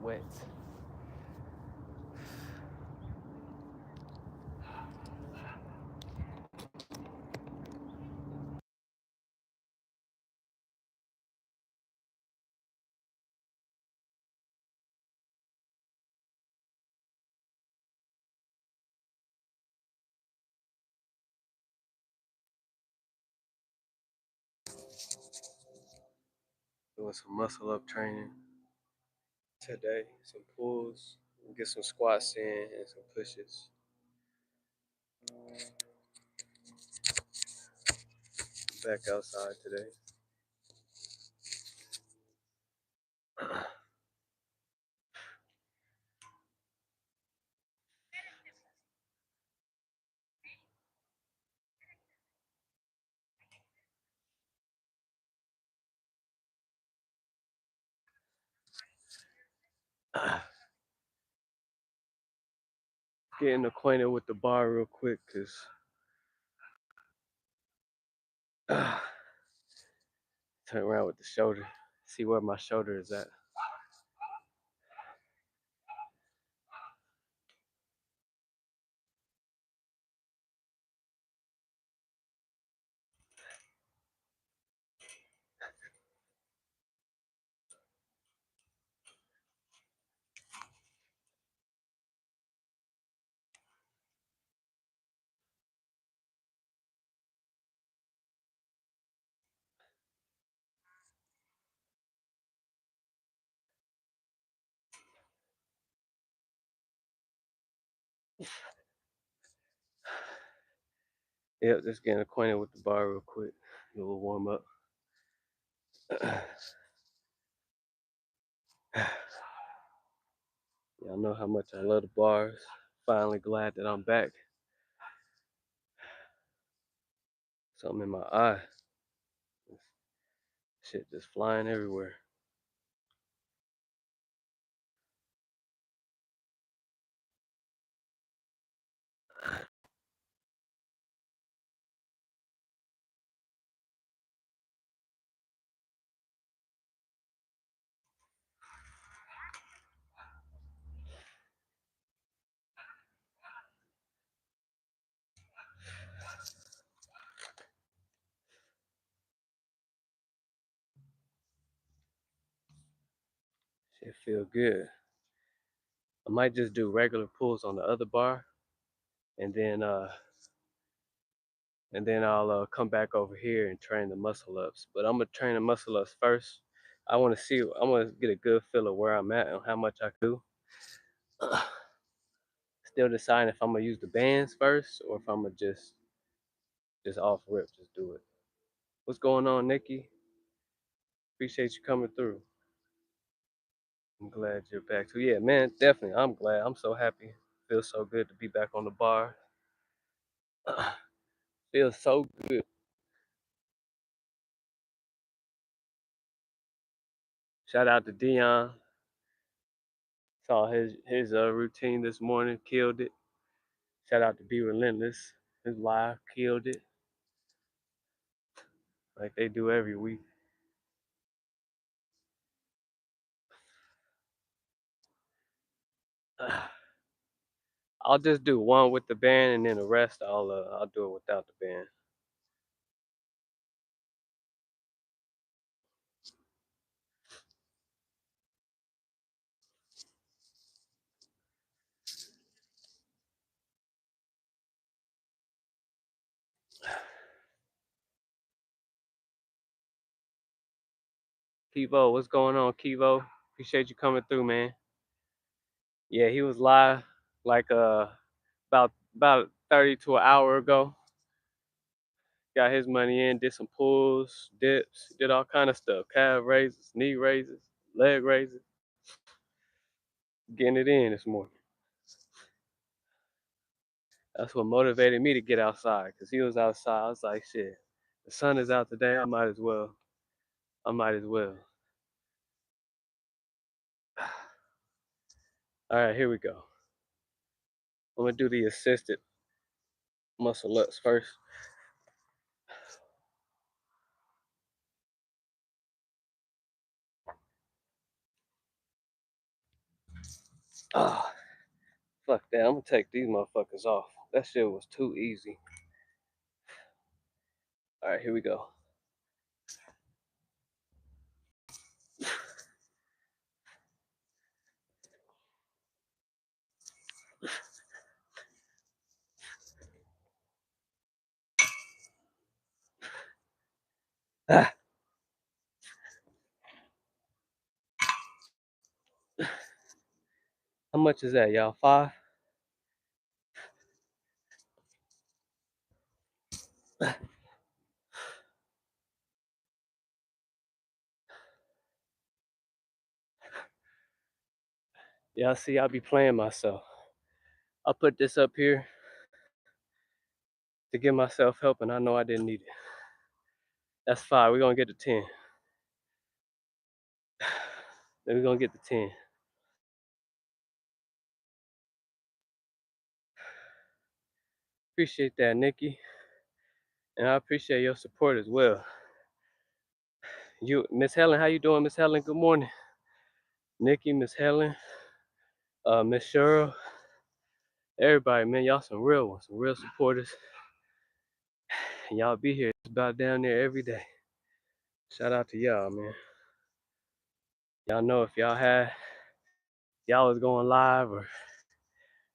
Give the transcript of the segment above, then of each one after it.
wet. Doing some muscle up training today, some pulls, get some squats in and some pushes. Back outside today. Getting acquainted with the bar real quick, cause turn around with the shoulder, see where my shoulder is at. Yep, just getting acquainted with the bar real quick. A little warm up. Y'all know how much I love the bars. Finally glad that I'm back. Something in my eye. Shit just flying everywhere. Shit feel good. I might just do regular pulls on the other bar, and then I'll come back over here and train the muscle ups. But I'm gonna train the muscle ups first. I want to see. I want to get a good feel of where I'm at and how much I can do. Still deciding if I'm gonna use the bands first or if I'm gonna just off rip, just do it. What's going on, Nikki? Appreciate you coming through. I'm glad you're back too. Yeah, man, definitely. I'm glad. I'm so happy. Feels so good to be back on the bar. Feels so good. Shout out to Dion. Saw his routine this morning, killed it. Shout out to Be Relentless. His live killed it, like they do every week. I'll just do one with the band, and then the rest I'll do it without the band. Kivo, what's going on, Kivo? Appreciate you coming through, man. Yeah, he was live like about 30 to an hour ago. Got his money in, did some pulls, dips, did all kind of stuff. Calf raises, knee raises, leg raises. Getting it in this morning. That's what motivated me to get outside, because he was outside. I was like, shit, the sun is out today. I might as well. I might as well. All right, here we go. I'm going to do the assisted muscle ups first. Ah, fuck that. I'm gonna take these motherfuckers off. That shit was too easy. All right, here we go. Ah, how much is that, y'all? 5? Y'all see, I be playing myself. I put this up here to give myself help, and I know I didn't need it. That's 5. We're gonna get to 10. Then we're gonna get to 10. Appreciate that, Nikki. And I appreciate your support as well. You, Miss Helen, how you doing, Miss Helen? Good morning. Nikki, Miss Helen, Miss Cheryl, everybody, man, y'all some real ones, some real supporters. And y'all be here just about down there every day. Shout out to y'all, man. Y'all know if y'all was going live or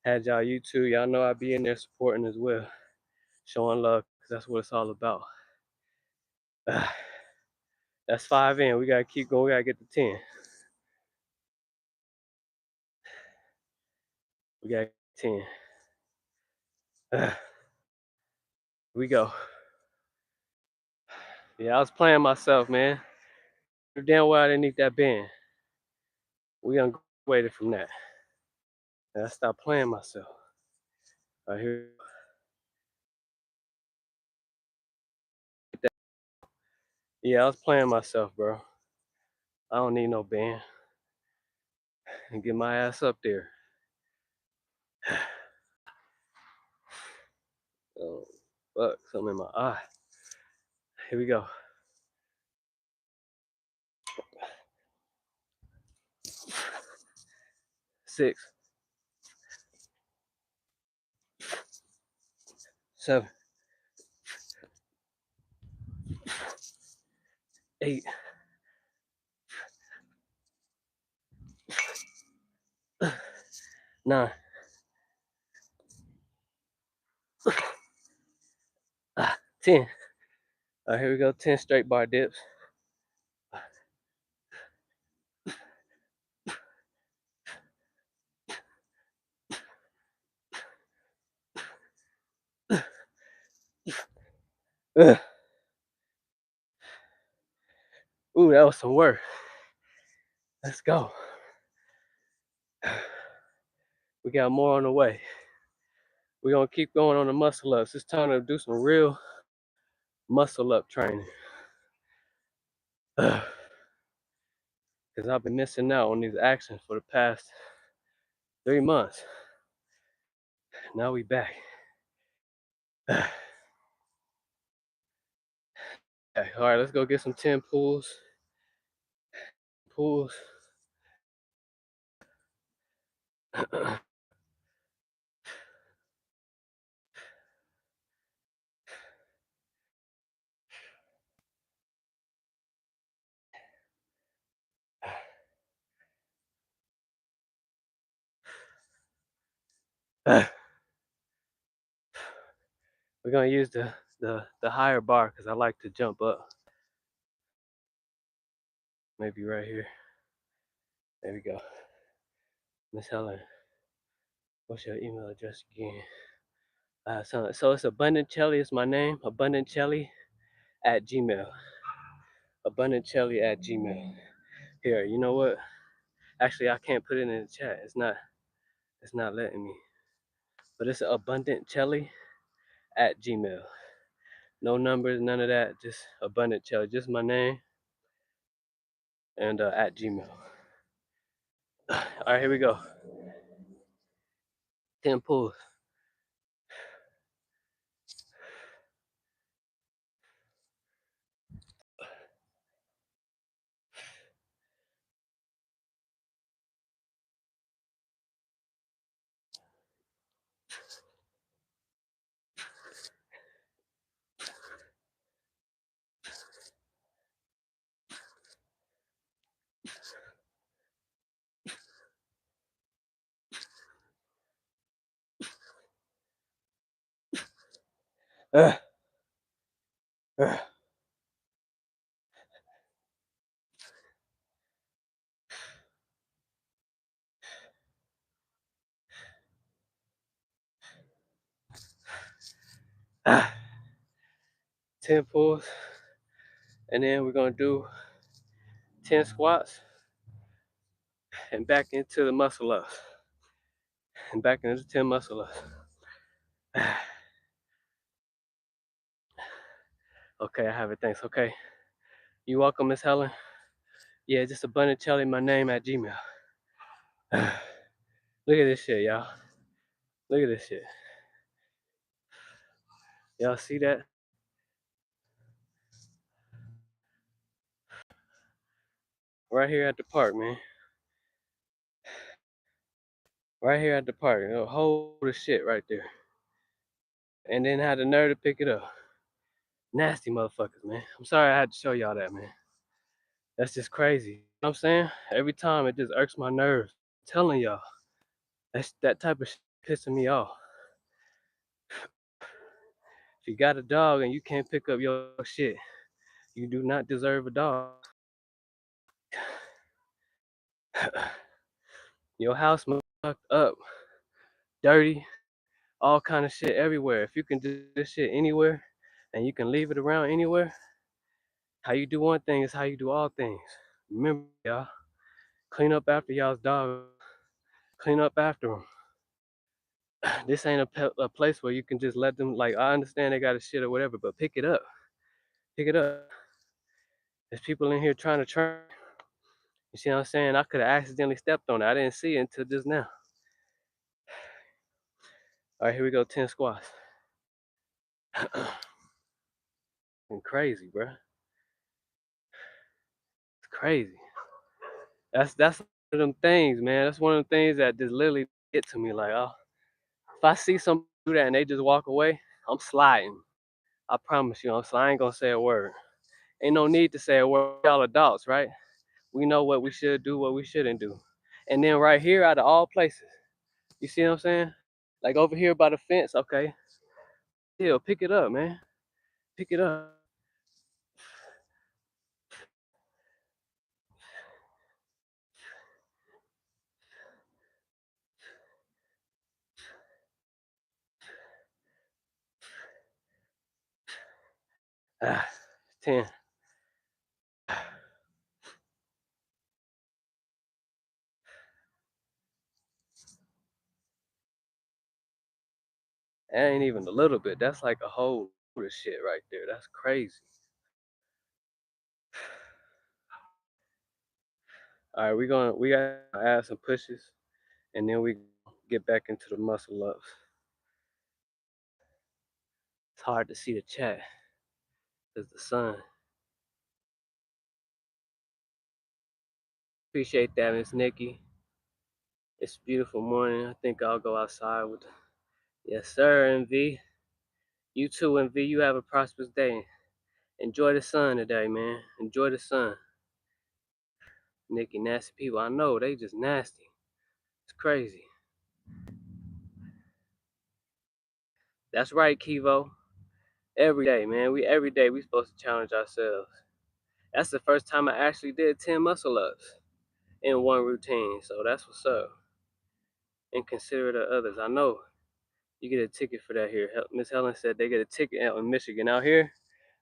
had y'all YouTube, y'all know I'd be in there supporting as well. Showing love, because that's what it's all about. That's 5 in. We gotta keep going. We gotta get to 10. We got 10. We go. Yeah, I was playing myself, man. Damn well I didn't need that band. We graduated from that. And I stopped playing myself. Right here. Yeah, I was playing myself, bro. I don't need no band. And get my ass up there. Oh, fuck, something in my eye. Here we go. 6, 7, 8, 9, 10. All right, here we go. 10 straight bar dips. Ugh. Ooh, that was some work. Let's go. We got more on the way. We're gonna keep going on the muscle ups. It's time to do some real muscle up training. Because I've been missing out on these actions for the past 3 months. Now we back. Okay, all right, let's go get some 10 pulls. Pulls. We're gonna use the higher bar because I like to jump up. Maybe right here. There we go. Miss Helen, what's your email address again? So it's AbundantChelly is my name. AbundantChelly at Gmail. AbundantChelly at Gmail. Here, you know what? Actually, I can't put it in the chat. It's not letting me. But it's AbundantChelly at Gmail. No numbers, none of that. Just AbundantChelly. Just my name and at Gmail. All right, here we go. 10 pulls. uh. 10 pulls, and then we're gonna do 10 squats and back into the muscle ups. And back into 10 muscle ups. Okay, I have it. Thanks. Okay. You welcome, Miss Helen? Yeah, just YellaChelly, my name at Gmail. Look at this shit, y'all. Look at this shit. Y'all see that? Right here at the park, man. Right here at the park. A whole of shit right there. And then had the nerve to pick it up. Nasty motherfuckers, man. I'm sorry I had to show y'all that, man. That's just crazy. You know what I'm saying? Every time it just irks my nerves. I'm telling y'all. That type of shit pissing me off. If you got a dog and you can't pick up your shit, you do not deserve a dog. Your house fucked up, dirty, all kind of shit everywhere. If you can do this shit anywhere and you can leave it around anywhere, how you do one thing is how you do all things. Remember, y'all, clean up after y'all's dog. Clean up after them. This ain't a place where you can just let them, like, I understand they got a shit or whatever, but pick it up. Pick it up. There's people in here trying to train. You see what I'm saying? I could have accidentally stepped on it. I didn't see it until just now. All right, here we go. 10 squats. And crazy, bro. It's crazy. That's one of them things, man. That's one of them things that just literally get to me. Like, oh, if I see somebody do that and they just walk away, I'm sliding. I promise you, I ain't gonna say a word. Ain't no need to say a word. Y'all adults, right? We know what we should do, what we shouldn't do. And then right here, out of all places, you see what I'm saying? Like over here by the fence, okay. Still, pick it up, man. Pick it up. Ah, 10. That ain't even a little bit. That's like a whole load of shit right there. That's crazy. All right, we gotta add some pushes, and then we get back into the muscle ups. It's hard to see the chat because the sun. Appreciate that, Miss Nikki. It's a beautiful morning. I think I'll go outside with. Yes, sir, MV. You too, MV. You have a prosperous day. Enjoy the sun today, man. Enjoy the sun. Nikki, nasty people. I know they just nasty. It's crazy. That's right, Kivo. Every day, man. Every day we supposed to challenge ourselves. That's the first time I actually did 10 muscle ups in one routine. So that's what's up. And consider the others. I know you get a ticket for that here. Miss Helen said they get a ticket out in Michigan. Out here,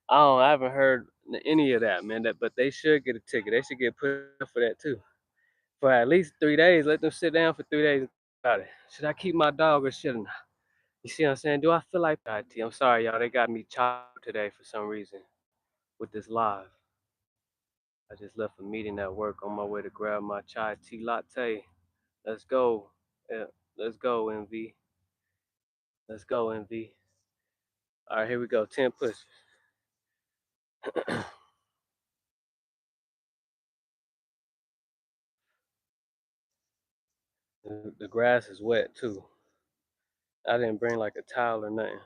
I haven't heard any of that, man. But they should get a ticket. They should get put up for that too. For at least 3 days. Let them sit down for 3 days and think about it. Should I keep my dog or shouldn't I? You see what I'm saying? Do I feel like that? I'm sorry, y'all. They got me chopped today for some reason with this live. I just left a meeting at work on my way to grab my chai tea latte. Let's go. Yeah, let's go, MV. Let's go, MV. All right, here we go. 10 pushes. The grass is wet too. I didn't bring like a towel or nothing.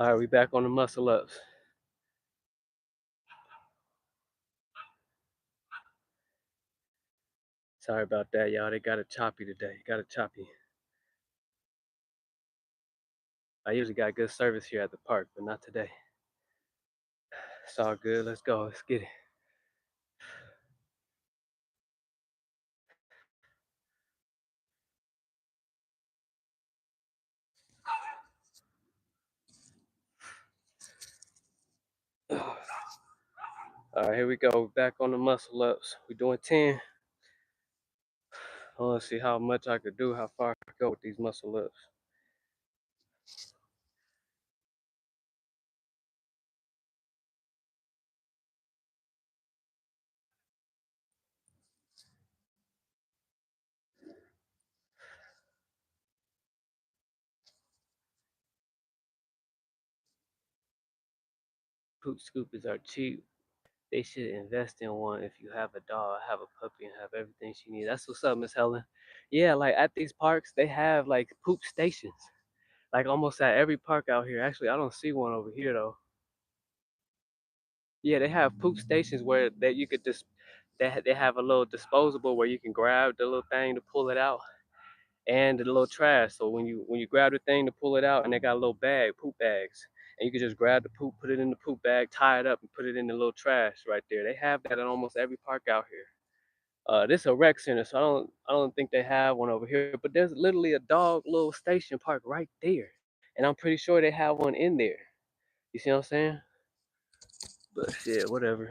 All right, we back on the muscle ups. Sorry about that, y'all. They got it choppy today. Got it choppy. I usually got good service here at the park, but not today. It's all good. Let's go. Let's get it. All right, here we go. Back on the muscle ups. We're doing 10. I want to see how much I could do, how far I could go with these muscle ups. Poop scoopers are cheap. They should invest in one if you have a dog, have a puppy, and have everything she needs. That's what's up, Miss Helen. Yeah, like at these parks, they have like poop stations. Like almost at every park out here. Actually, I don't see one over here though. Yeah, they have poop stations where that you could just they have a little disposable where you can grab the little thing to pull it out and the little trash. So when you grab the thing to pull it out and they got a little bag, poop bags, and you can just grab the poop, put it in the poop bag, tie it up, and put it in the little trash right there. They have that at almost every park out here. This is a rec center, so I don't think they have one over here. But there's literally a dog little station park right there, and I'm pretty sure they have one in there. You see what I'm saying? But shit, whatever.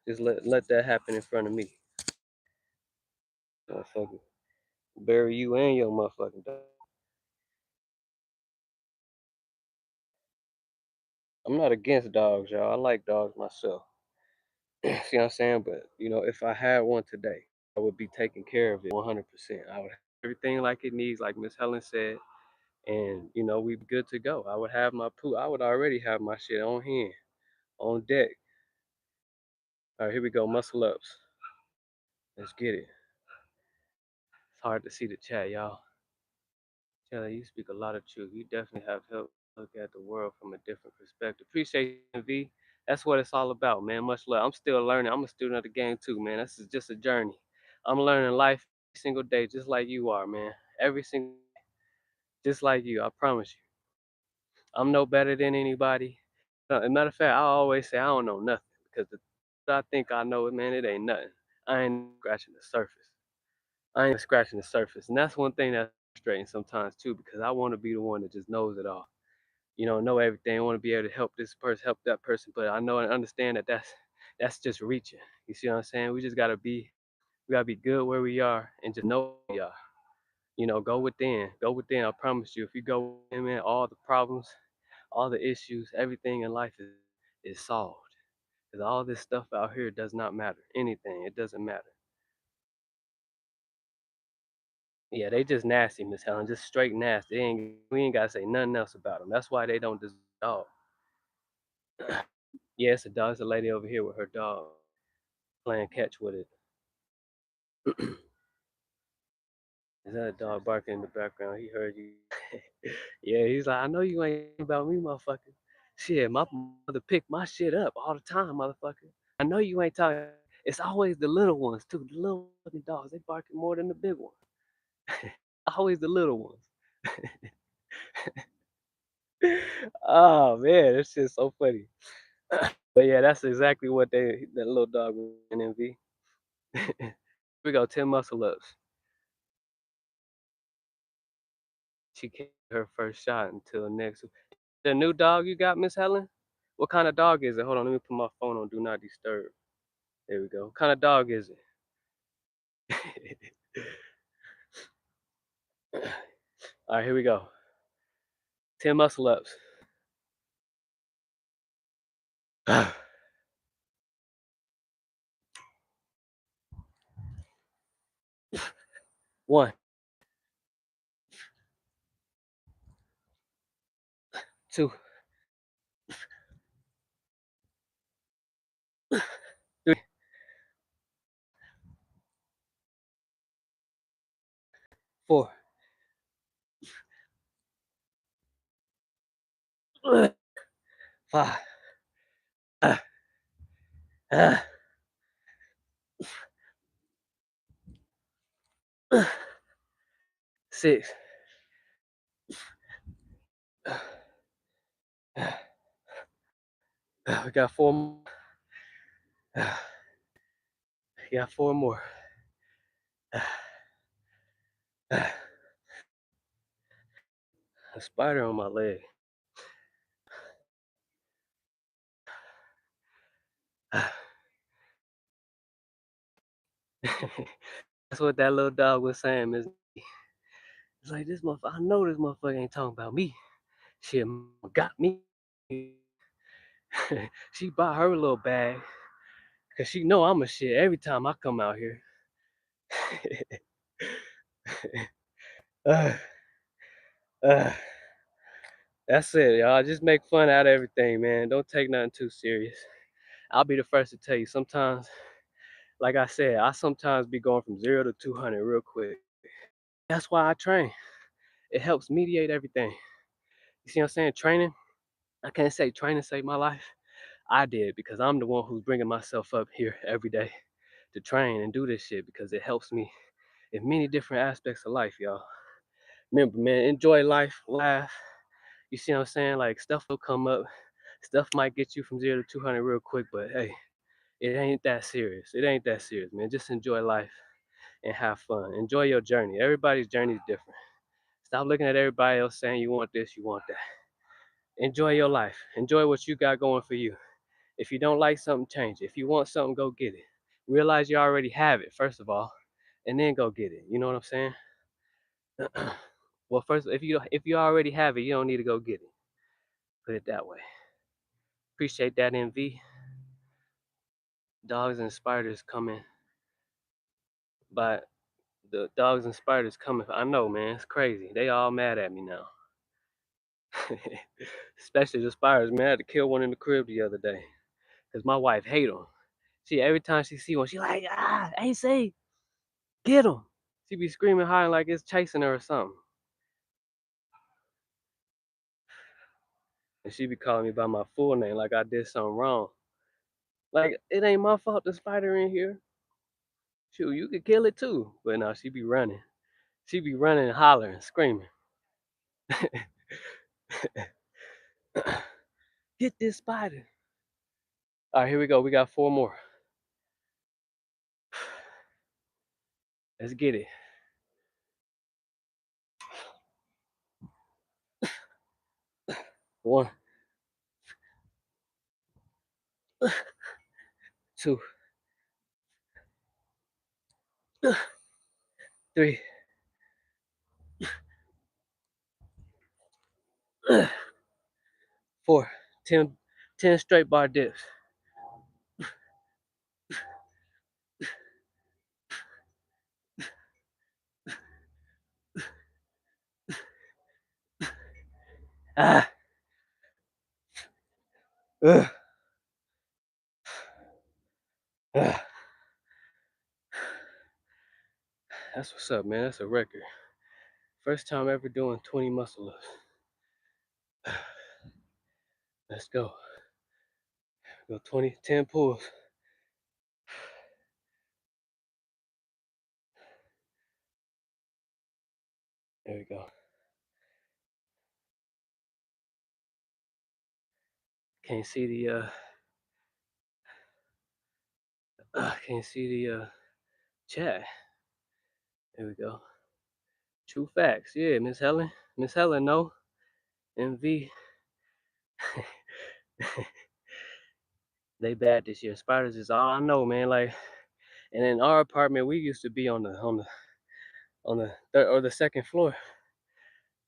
Just let that happen in front of me, motherfucker. Bury you and your motherfucking dog. I'm not against dogs, y'all. I like dogs myself. See what I'm saying? But if I had one today, I would be taking care of it 100%. I would have everything like it needs, like Miss Helen said, and we'd be good to go. I would have my poo. I would already have my shit on hand, on deck. All right, here we go. Muscle ups. Let's get it. It's hard to see the chat, y'all. Kelly, you speak a lot of truth. You definitely have helped look at the world from a different perspective. Appreciate you, V. That's what it's all about, man. Much love. I'm still learning. I'm a student of the game too, man. This is just a journey. I'm learning life every single day, just like you are, man. Every single, just like you. I promise you. I'm no better than anybody. As a matter of fact, I always say I don't know nothing because the I think I know it, man. It ain't nothing. I ain't scratching the surface. I ain't scratching the surface, and that's one thing that's frustrating sometimes too, because I want to be the one that just knows it all. Know everything. I want to be able to help this person, help that person, but I know and understand that that's just reaching. You see what I'm saying? We gotta be good where we are and just know who we are. Go within, go within. I promise you, if you go within, man, all the problems, all the issues, everything in life is solved. Because all this stuff out here does not matter. Anything, it doesn't matter. Yeah, they just nasty, Miss Helen, just straight nasty. We ain't gotta say nothing else about them. That's why they don't deserve a dog. Yeah, it's a dog. It's a lady over here with her dog playing catch with it. Is that a dog barking in the background? He heard you. Yeah, he's like, I know you ain't about me, motherfucker. Shit, my mother pick my shit up all the time, motherfucker. I know you ain't talking. It's always the little ones too. The little fucking dogs, they barking more than the big ones. Always the little ones. Oh man, this shit's so funny. But yeah, that's exactly what that little dog was in MV. We go 10 muscle ups. She can't get her first shot until next. The new dog you got, Miss Helen? What kind of dog is it? Hold on, let me put my phone on Do Not Disturb. There we go. What kind of dog is it? All right, here we go. 10 muscle ups. One, two, three, four, 5, uh, uh, 6, we got 4 more. We got 4 more. A spider on my leg. That's what that little dog was saying, Miss. It's like this motherfucker. I know this motherfucker ain't talking about me. Shit got me. She bought her little bag because she know I'm a shit every time I come out here. uh, uh, that's it, y'all. Just make fun out of everything, man. Don't take nothing too serious. I'll be the first to tell you. Sometimes, like I said, I sometimes be going from 0 to 200 real quick. That's why I train. It helps mediate everything. You see what I'm saying? Training. I can't say training saved my life. I did because I'm the one who's bringing myself up here every day to train and do this shit because it helps me in many different aspects of life, y'all. Remember, man, enjoy life, laugh. You see what I'm saying? Like stuff will come up. Stuff might get you from 0 to 200 real quick, but hey, it ain't that serious. It ain't that serious, man. Just enjoy life and have fun. Enjoy your journey. Everybody's journey is different. Stop looking at everybody else saying you want this, you want that. Enjoy your life. Enjoy what you got going for you. If you don't like something, change it. If you want something, go get it. Realize you already have it, first of all, and then go get it. You know what I'm saying? Well, first, if you already have it, you don't need to go get it. Put it that way. Appreciate that, NV. Dogs and spiders coming, but the dogs and spiders coming. I know, man. It's crazy. They all mad at me now. Especially the spiders, man. I had to kill one in the crib the other day because my wife hate them. She every time she see one, she like, AC, get them. She be screaming high like it's chasing her or something. And she be calling me by my full name like I did something wrong. Like, it ain't my fault the spider in here. Shoot, you could kill it too. But no, she be running. She be running and hollering, screaming. Get this spider. All right, here we go. We got 4 more. Let's get it. 1, 2, 3, 4. 10 straight bar dips. Ah. Ugh. Ah. That's what's up, man. That's a record. First time ever doing 20 muscle lifts. Let's go. Go 20, 10 pulls. There we go. Can't see the chat. There we go. True facts. Yeah, Miss Helen. Miss Helen, no. MV. They bad this year. Spiders is all I know, man. Like, and in our apartment, we used to be on the third or the second floor.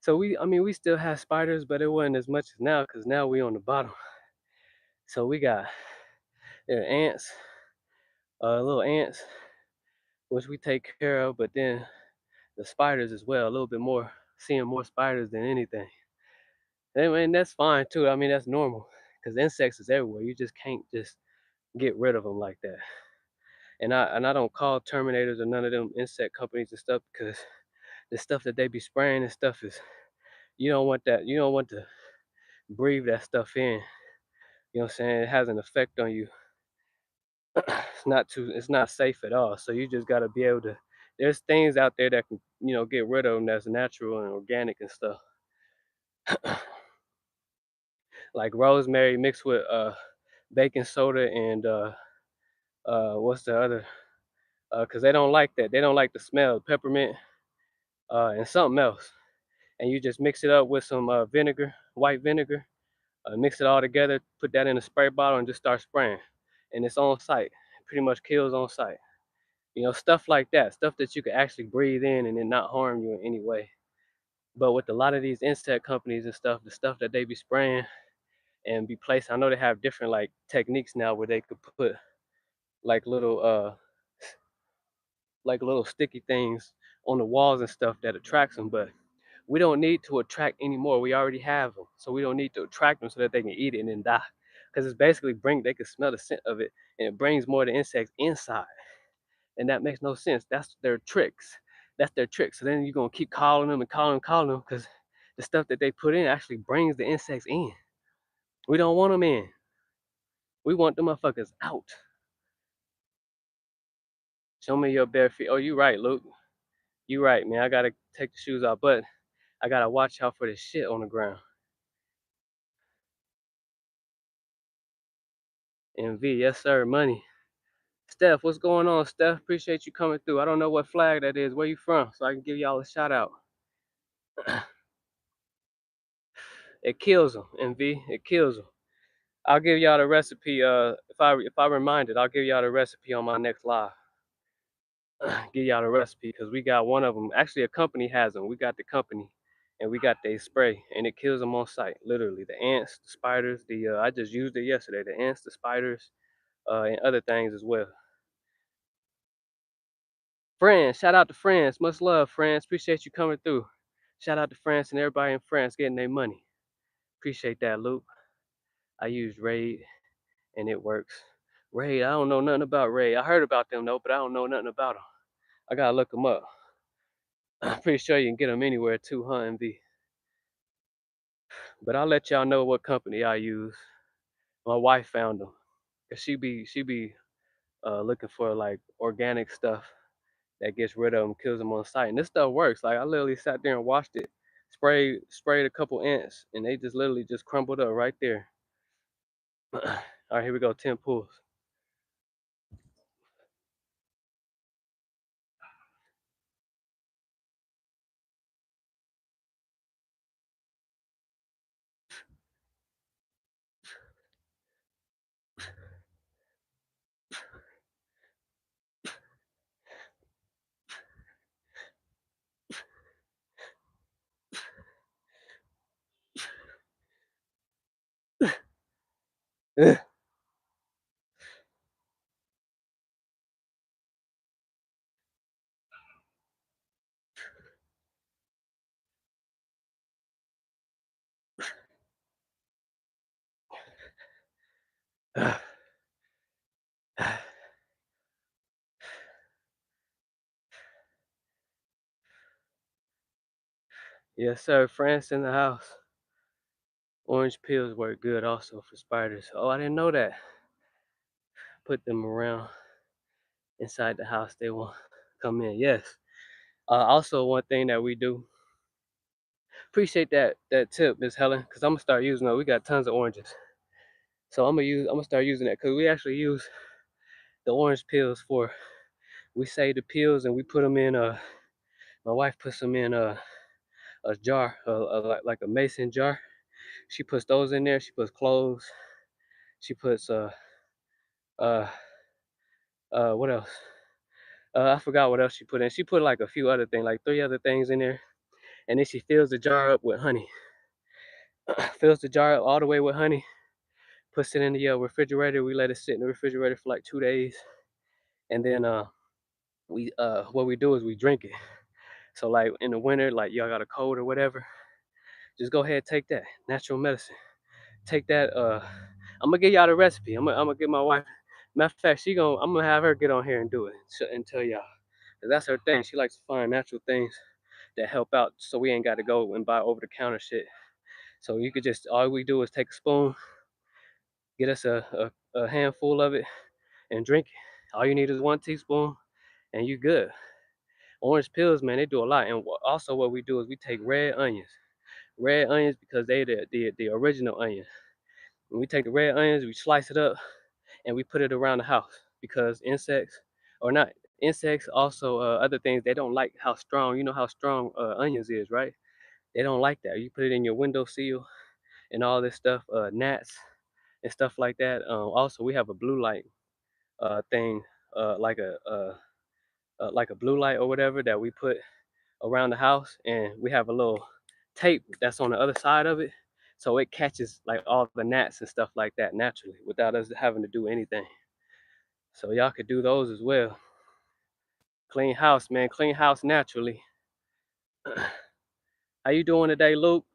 So we still have spiders, but it wasn't as much as now, cause now we on the bottom. So we got there are ants, little ants, which we take care of, but then the spiders as well, a little bit more, seeing more spiders than anything. And that's fine too. I mean, that's normal, cause insects is everywhere. You just can't just get rid of them like that. And I don't call terminators or none of them insect companies and stuff because the stuff that they be spraying and stuff is you don't want that. You don't want breathe that stuff in. You know what I'm saying? It has an effect on you. It's not safe at all. So you just gotta be able to. There's things out there that can get rid of them that's natural and organic and stuff, like rosemary mixed with baking soda and what's the other? Cause they don't like that. They don't like the smell. Peppermint and something else. And you just mix it up with some vinegar, white vinegar. Mix it all together. Put that in a spray bottle and just start spraying. And it's on site. It pretty much kills on site. Stuff like that. Stuff that you can actually breathe in and it not harm you in any way. But with a lot of these insect companies and stuff, the stuff that they be spraying and be placed, I know they have different like techniques now where they could put like little sticky things on the walls and stuff that attracts them. But we don't need to attract anymore. We already have them, so we don't need to attract them so that they can eat it and then die. Because it's basically they can smell the scent of it, and it brings more of the insects inside, and that makes no sense. That's their tricks. That's their trick. So then you're gonna keep calling them and calling them because the stuff that they put in actually brings the insects in. We don't want them in. We want the motherfuckers out. Show me your bare feet. Oh, you right, Luke. You right, man. I gotta take the shoes off, but I gotta watch out for this shit on the ground. MV, yes sir, money. Steph, what's going on, Steph? Appreciate you coming through. I don't know what flag that is. Where you from? So I can give y'all a shout out. It kills them, MV. It kills them. I'll give y'all the recipe. If I remind it, I'll give y'all the recipe on my next live. Give y'all the recipe because we got one of them. Actually, a company has them. We got the company, and we got they spray, and it kills them on site. Literally, the ants, the spiders. I just used it yesterday. The ants, the spiders, and other things as well. France, shout out to France. Much love, France. Appreciate you coming through. Shout out to France and everybody in France getting their money. Appreciate that, Luke. I use Raid and it works. Raid, I don't know nothing about Raid. I heard about them though, but I don't know nothing about them. I gotta look them up. I'm pretty sure you can get them anywhere too, huh, MV? But I'll let y'all know what company I use. My wife found them. Cause she be looking for like organic stuff that gets rid of them, kills them on site. And this stuff works. Like I literally sat there and watched it, sprayed a couple ants, and they just literally just crumbled up right there. All right, here we go. 10 pulls. Yes, sir. France in the house. Orange peels work good also for spiders. Oh, I didn't know that. Put them around inside the house. They won't come in. Yes. Also, one thing that we do. Appreciate that tip, Miss Helen, because I'm gonna start using it. We got tons of oranges, so I'm gonna start using that because we actually use the orange peels for. We save the peels and we put them in. My wife puts them in a jar, like a mason jar. She puts those in there. She puts cloves. She puts uh what else? I forgot what else she put in. She put like a few other things, like 3 other things in there, and then she fills the jar up with honey. Fills the jar up all the way with honey. Puts it in the refrigerator. We let it sit in the refrigerator for like 2 days, and then we what we do is we drink it. So like in the winter, like y'all got a cold or whatever, just go ahead and take that natural medicine. Take that. I'm gonna give y'all the recipe. I'm gonna get my wife. Matter of fact, I'm gonna have her get on here and do it and tell y'all. Cause that's her thing. She likes to find natural things that help out, so we ain't got to go and buy over the counter shit. So you could just, all we do is take a spoon, get us a handful of it, and drink it. All you need is 1 teaspoon, and you good. Orange pills, man, they do a lot. And also what we do is we take red onions because they the original onion. When we take the red onions, we slice it up and we put it around the house because insects, or not insects, also other things, they don't like how strong. You know how strong onions is, right? They don't like that. You put it in your windowsill and all this stuff, gnats and stuff like that. Also, we have a blue light thing, like a blue light or whatever that we put around the house, and we have a little tape that's on the other side of it, so it catches like all the gnats and stuff like that naturally without us having to do anything. So y'all could do those as well. Clean house, man. Clean house naturally. How you doing today, Luke?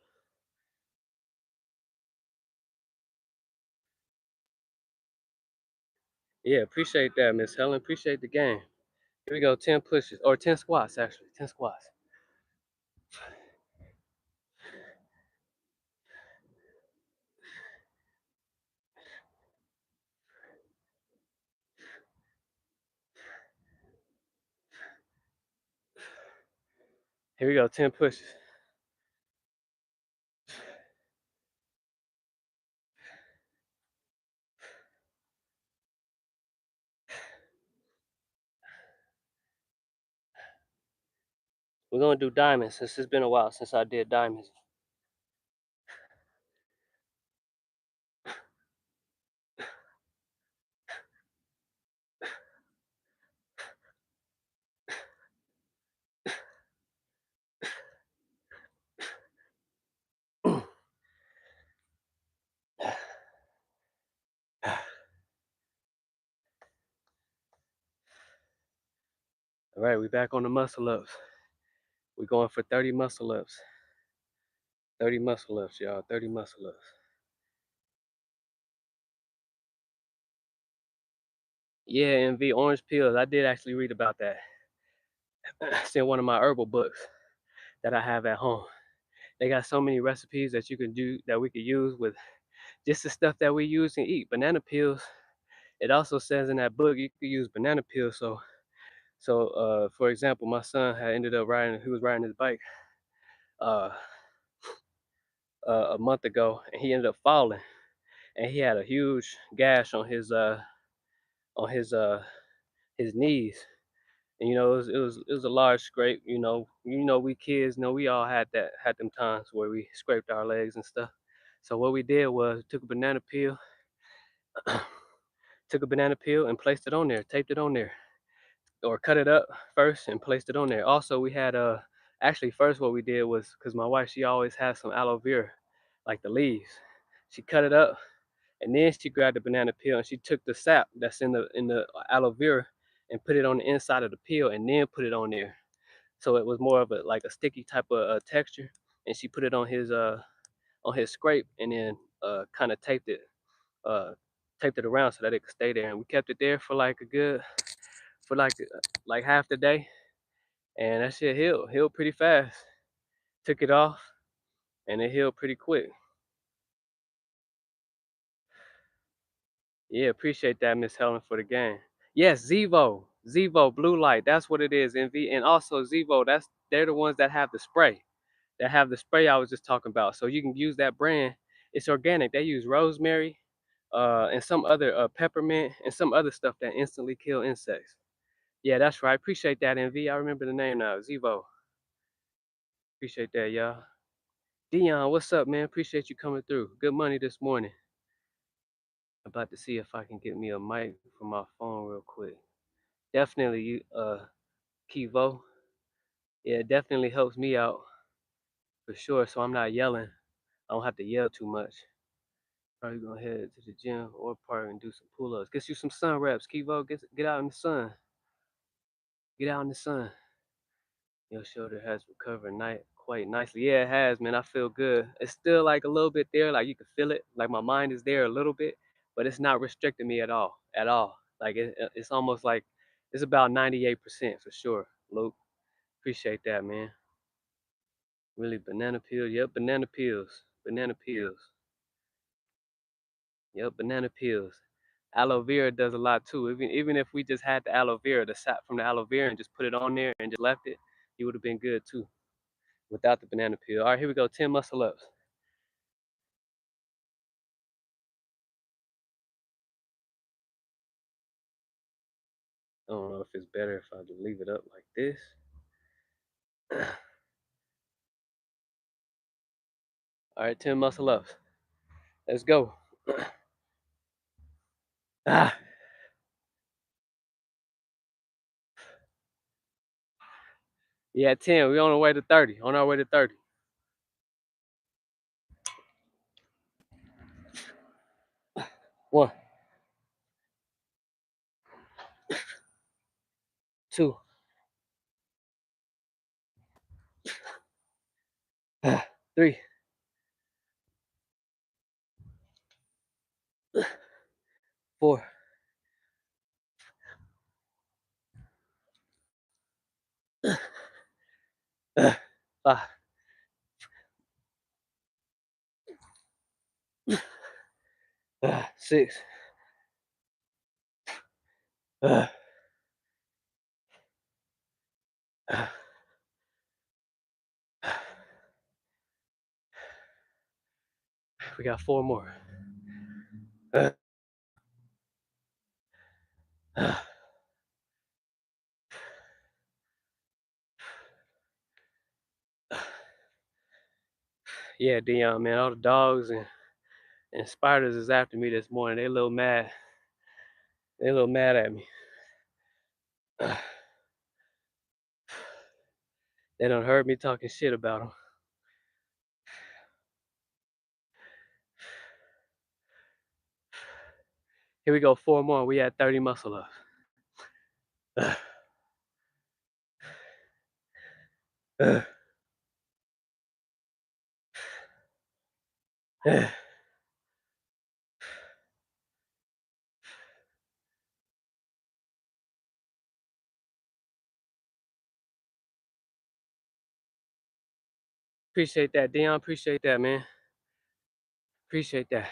Yeah, appreciate that, Miss Helen. Appreciate the game. Here we go. 10 pushes, or 10 squats actually. 10 squats. Here we go. 10 pushes. We're gonna do diamonds since it's been a while since I did diamonds. All right, we back on the muscle ups. We're going for 30 muscle ups. 30 muscle ups, y'all. 30 muscle ups. Yeah, MV orange pills. I did actually read about that. It's in one of my herbal books that I have at home. They got so many recipes that you can do that we could use with just the stuff that we use and eat. Banana peels. It also says in that book you could use banana peels. So for example, my son had ended up riding. He was riding his bike uh, a month ago, and he ended up falling, and he had a huge gash on his knees. And it was a large scrape. We kids know we all had them times where we scraped our legs and stuff. So what we did was took a banana peel and placed it on there, taped it on there, or cut it up first and placed it on there. Also, we had actually first what we did was, because my wife, she always has some aloe vera, like the leaves. She cut it up, and then she grabbed the banana peel and she took the sap that's in the aloe vera and put it on the inside of the peel and then put it on there. So it was more of a like a sticky type of texture, and she put it on his scrape and then kind of taped it around so that it could stay there. And we kept it there for like half the day, and that shit healed pretty fast. Took it off, and it healed pretty quick. Yeah, appreciate that, Miss Helen, for the game. Yes, Zevo blue light. That's what it is. And also Zevo. They're the ones that have the spray. That have the spray I was just talking about. So you can use that brand. It's organic. They use rosemary, and some other peppermint and some other stuff that instantly kill insects. Yeah, that's right. Appreciate that, NV. I remember the name now. Zevo. Appreciate that, y'all. Dion, what's up, man? Appreciate you coming through. Good money this morning. About to see if I can get me a mic for my phone real quick. Definitely, you, Kivo. Yeah, it definitely helps me out for sure. So I'm not yelling. I don't have to yell too much. Probably gonna head to the gym or park and do some pull-ups. Get you some sun reps, Kivo. Get out in the sun. Get out in the sun. Your shoulder has recovered quite nicely. Yeah, it has, man. I feel good. It's still like a little bit there, like you can feel it. Like my mind is there a little bit, but it's not restricting me at all. At all. Like it's almost like it's about 98% for sure. Luke, appreciate that, man. Really, banana peel. Yep, banana peels. Banana peels. Yep, banana peels. Aloe vera does a lot too. Even if we just had the aloe vera, the sap from the aloe vera, and just put it on there and just left it, you would have been good too without the banana peel. All right, here we go. 10 muscle ups. I don't know if it's better if I just leave it up like this. All right, 10 muscle ups. Let's go. Ah, yeah, 10. We're on our way to 30. On our way to 30. 1, 2, 3, 4, 5, 6. We got 4 more. Yeah, Dion, man, all the dogs and spiders is after me this morning. They a little mad. They a little mad at me. They done heard me talking shit about them. Here we go, 4 more. We had 30 muscle ups. Appreciate that, Dion. Appreciate that, man. Appreciate that.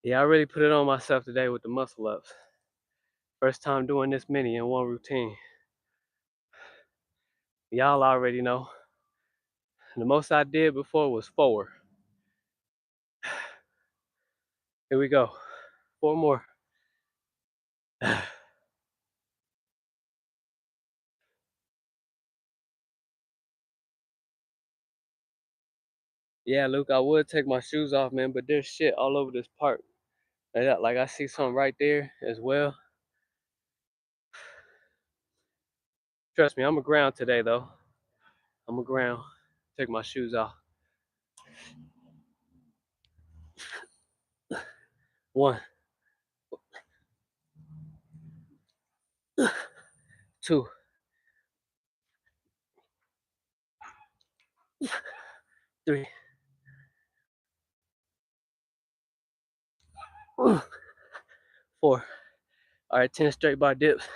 Yeah, I really put it on myself today with the muscle ups. First time doing this many in one routine. Y'all already know. The most I did before was 4. Here we go. 4 more. Yeah, Luke, I would take my shoes off, man, but there's shit all over this park. Like I see something right there as well. Trust me, I'm a ground today though. I'm a ground. Take my shoes off. 1, 2, 3, 4. All right, 10 straight bar dips.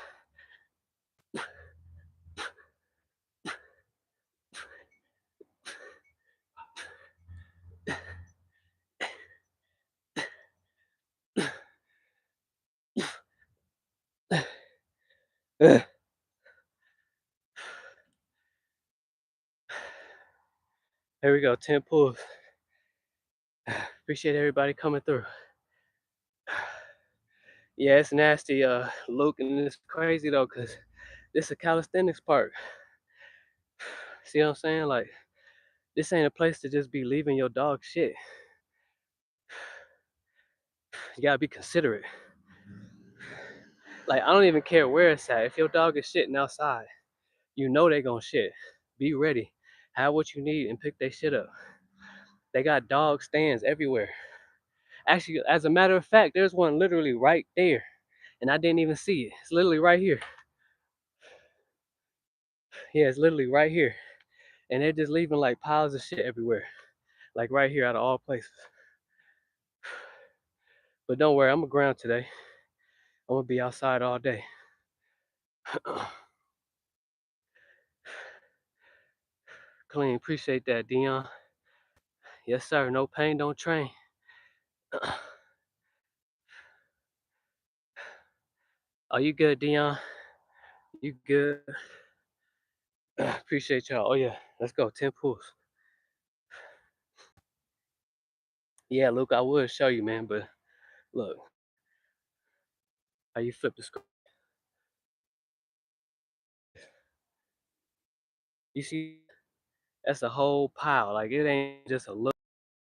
Here we go, 10 pulls. Appreciate everybody coming through. Yeah, it's nasty, Luke, and it's crazy though, cause this is a calisthenics park. See what I'm saying? Like, this ain't a place to just be leaving your dog shit. You gotta be considerate. Like, I don't even care where it's at. If your dog is shitting outside, you know they gonna shit. Be ready. Have what you need and pick their shit up. They got dog stands everywhere. Actually, as a matter of fact, there's one literally right there, and I didn't even see it. It's literally right here. Yeah, it's literally right here. And they're just leaving like piles of shit everywhere. Like right here out of all places. But don't worry, I'm a ground today. I'm gonna be outside all day. Clean, appreciate that, Dion. Yes, sir. No pain, don't train. Are you good, Dion? You good? Appreciate y'all. Oh yeah, let's go. 10 pulls. Yeah, Luke, I would show you, man, but look, how you flip the script. You see, that's a whole pile. Like it ain't just a little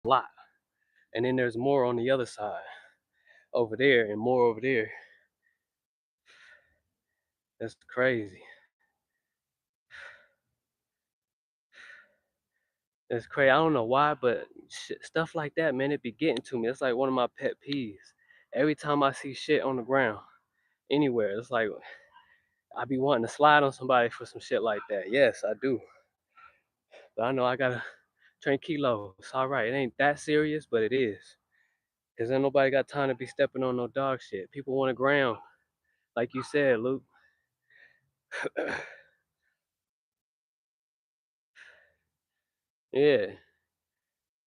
lot. And then there's more on the other side, over there, and more over there. That's crazy. That's crazy. I don't know why, but shit, stuff like that, man, it be getting to me. It's like one of my pet peeves. Every time I see shit on the ground, anywhere, it's like I be wanting to slide on somebody for some shit like that. Yes, I do. But I know I gotta tranquilo. It's all right. It ain't that serious, but it is. Cause ain't nobody got time to be stepping on no dog shit. People want to ground, like you said, Luke. Yeah,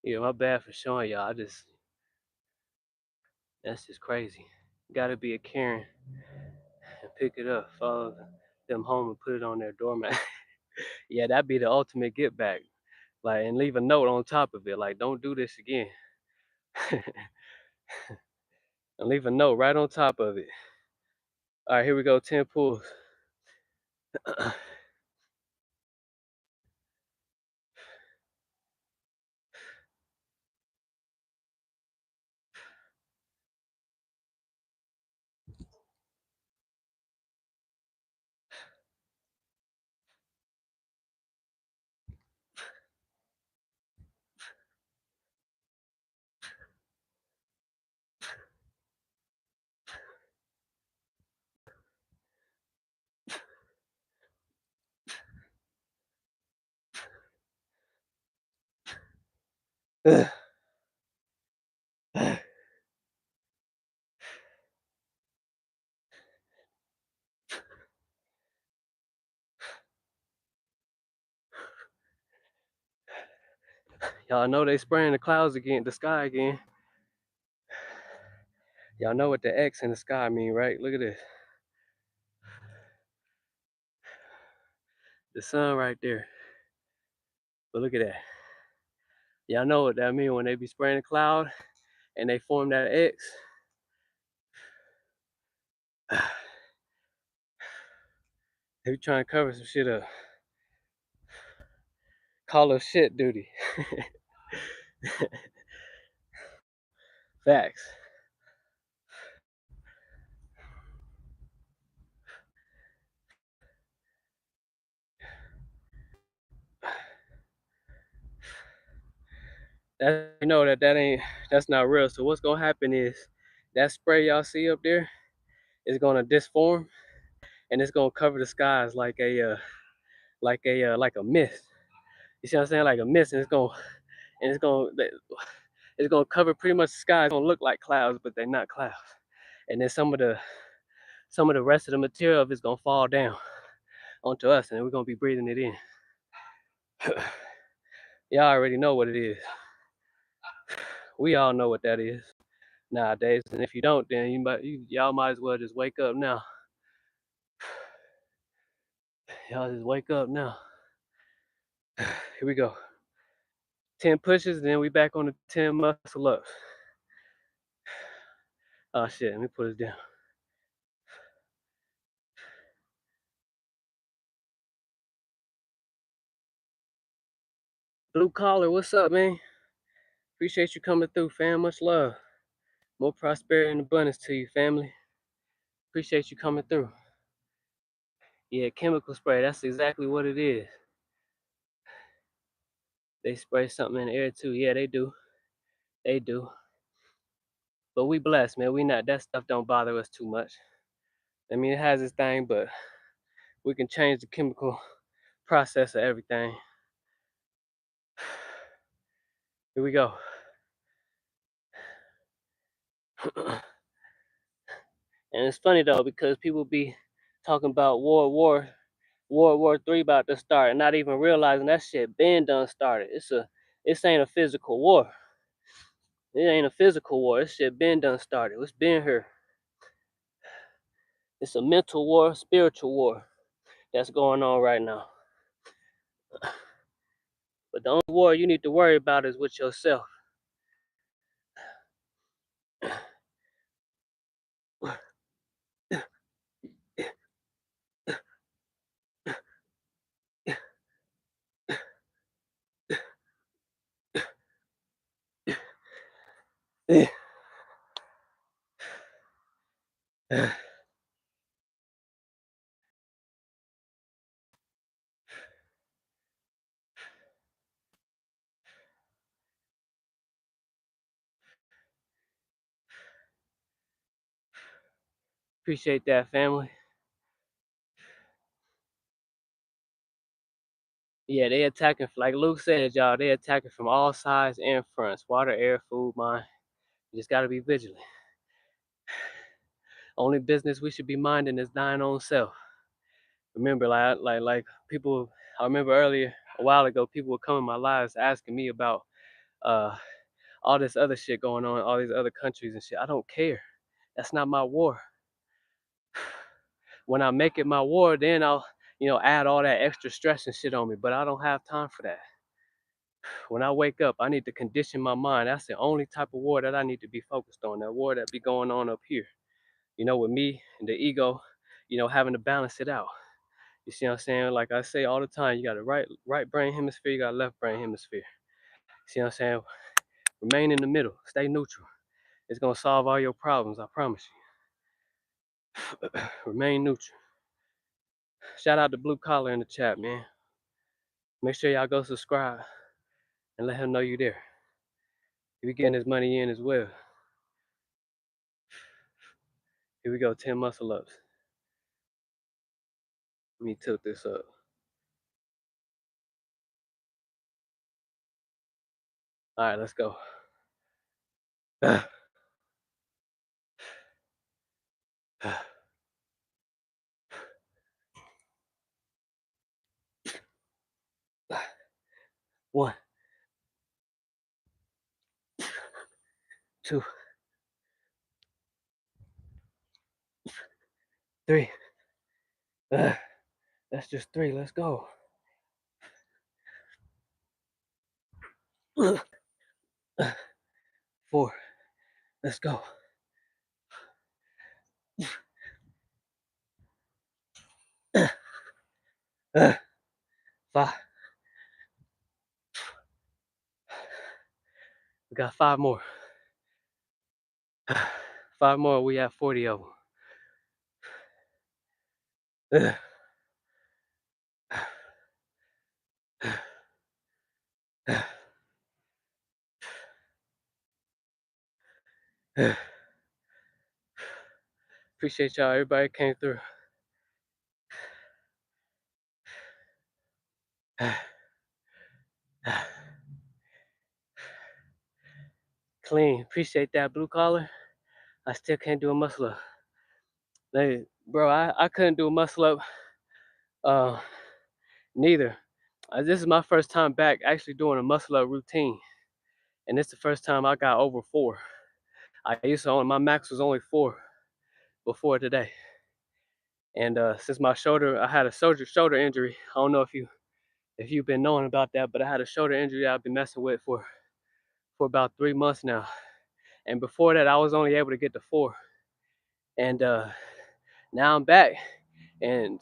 yeah. My bad for showing y'all. That's just crazy. Gotta be a Karen and pick it up, follow them home and put it on their doormat. Yeah, that'd be the ultimate get back. Like, and leave a note on top of it. Like, don't do this again. And leave a note right on top of it. All right, here we go. 10 pulls. Y'all know they spraying the clouds again, the sky again. Y'all know what the X in the sky mean, right? Look at this. The sun right there. But look at that. Y'all know what that mean when they be spraying the cloud and they form that X. They be trying to cover some shit up. Call us shit duty. Facts. That you know that's not real. So what's gonna happen is that spray y'all see up there is gonna disform and it's gonna cover the skies like a mist. You see what I'm saying? Like a mist, and it's gonna cover pretty much the sky. It's gonna look like clouds, but they're not clouds. And then some of the rest of the material of it's gonna fall down onto us, and we're gonna be breathing it in. Y'all already know what it is. We all know what that is nowadays. And if you don't, then y'all might as well just wake up now. Y'all just wake up now. Here we go. 10 pushes, then we back on the 10 muscle ups. Oh shit, let me put this down. Blue collar, what's up, man? Appreciate you coming through, fam. Much love. More prosperity and abundance to you, family. Appreciate you coming through. Yeah, chemical spray, that's exactly what it is. They spray something in the air too. Yeah, they do. They do. But we blessed, man. We not that stuff don't bother us too much. I mean, it has its thing, but we can change the chemical process of everything. Here we go. And it's funny though because people be talking about World War III about to start and not even realizing that shit been done started. This ain't a physical war. It ain't a physical war. This shit been done started. It's been here. It's a mental war, spiritual war that's going on right now. But the only war you need to worry about is with yourself. Appreciate that, family. Yeah, they attacking, like Luke said, y'all, they attacking from all sides and fronts. Water, air, food, mind. You just gotta be vigilant. Only business we should be minding is thine own self. Remember, like people, I remember earlier, a while ago, people would come in my lives asking me about uh all this other shit going on, all these other countries and shit. I don't care. That's not my war. When I make it my war, then I'll, add all that extra stress and shit on me. But I don't have time for that. When I wake up, I need to condition my mind. That's the only type of war that I need to be focused on. That war that be going on up here. With me and the ego, having to balance it out. You see what I'm saying? Like I say all the time, you got a right brain hemisphere, you got a left brain hemisphere. You see what I'm saying? Remain in the middle. Stay neutral. It's gonna solve all your problems, I promise you. Remain neutral. Shout out to Blue Collar in the chat, man. Make sure y'all go subscribe and let him know you there. He be getting his money in as well. Here we go, 10 muscle ups. Let me tilt this up. All right, let's go. 1, 2, 3. That's just 3. Let's go. 4. Let's go. 5. We got 5 more. 5 more. We have 40 of them. Appreciate y'all. Everybody came through. Clean. Appreciate that, Blue Collar. I still can't do a muscle up. Bro, I couldn't do a muscle up. Neither. This is my first time back actually doing a muscle up routine. And it's the first time I got over 4. I used to my max was only 4 before today. And since my shoulder, I had a shoulder injury. I don't know if you've been knowing about that, but I had a shoulder injury I've been messing with for about 3 months now. And before that, I was only able to get to 4. And now I'm back, and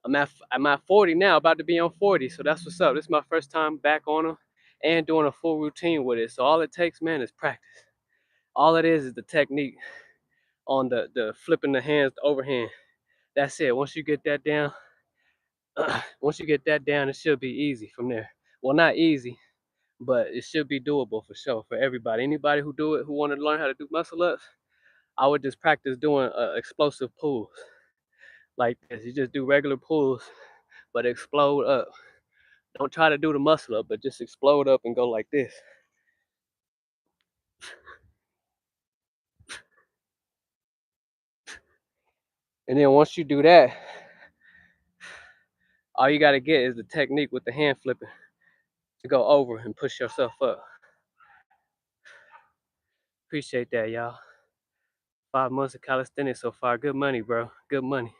I'm at 40 now, about to be on 40. So that's what's up. This is my first time back on them and doing a full routine with it. So all it takes, man, is practice. All it is the technique on the flipping the hands, the overhand. That's it. Once you get that down, it should be easy from there. Well, not easy, but it should be doable for sure for everybody. Anybody who want to learn how to do muscle ups, I would just practice doing explosive pulls like this. You just do regular pulls, but explode up. Don't try to do the muscle up, but just explode up and go like this. And then once you do that, all you got to get is the technique with the hand flipping. to go over and push yourself up. Appreciate that, y'all. 5 months of calisthenics so far. Good money, bro. Good money.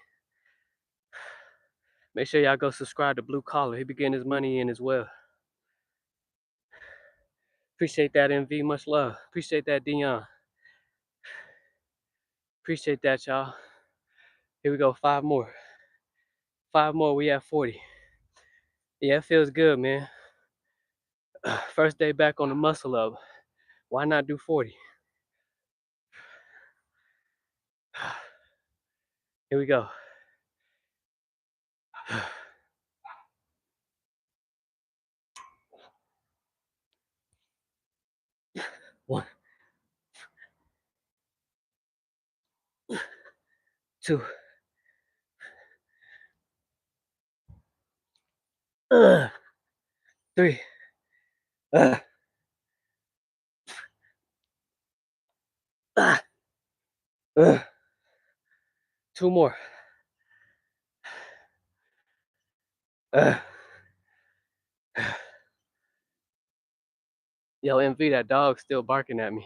Make sure y'all go subscribe to Blue Collar. He be getting his money in as well. Appreciate that, MV. Much love. Appreciate that, Dion. Appreciate that, y'all. Here we go. 5 more. 5 more. We at 40. Yeah, it feels good, man. First day back on the muscle up. Why not do 40? Here we go. 1, 2, 3, 2 more. Yo, MV, that dog's still barking at me.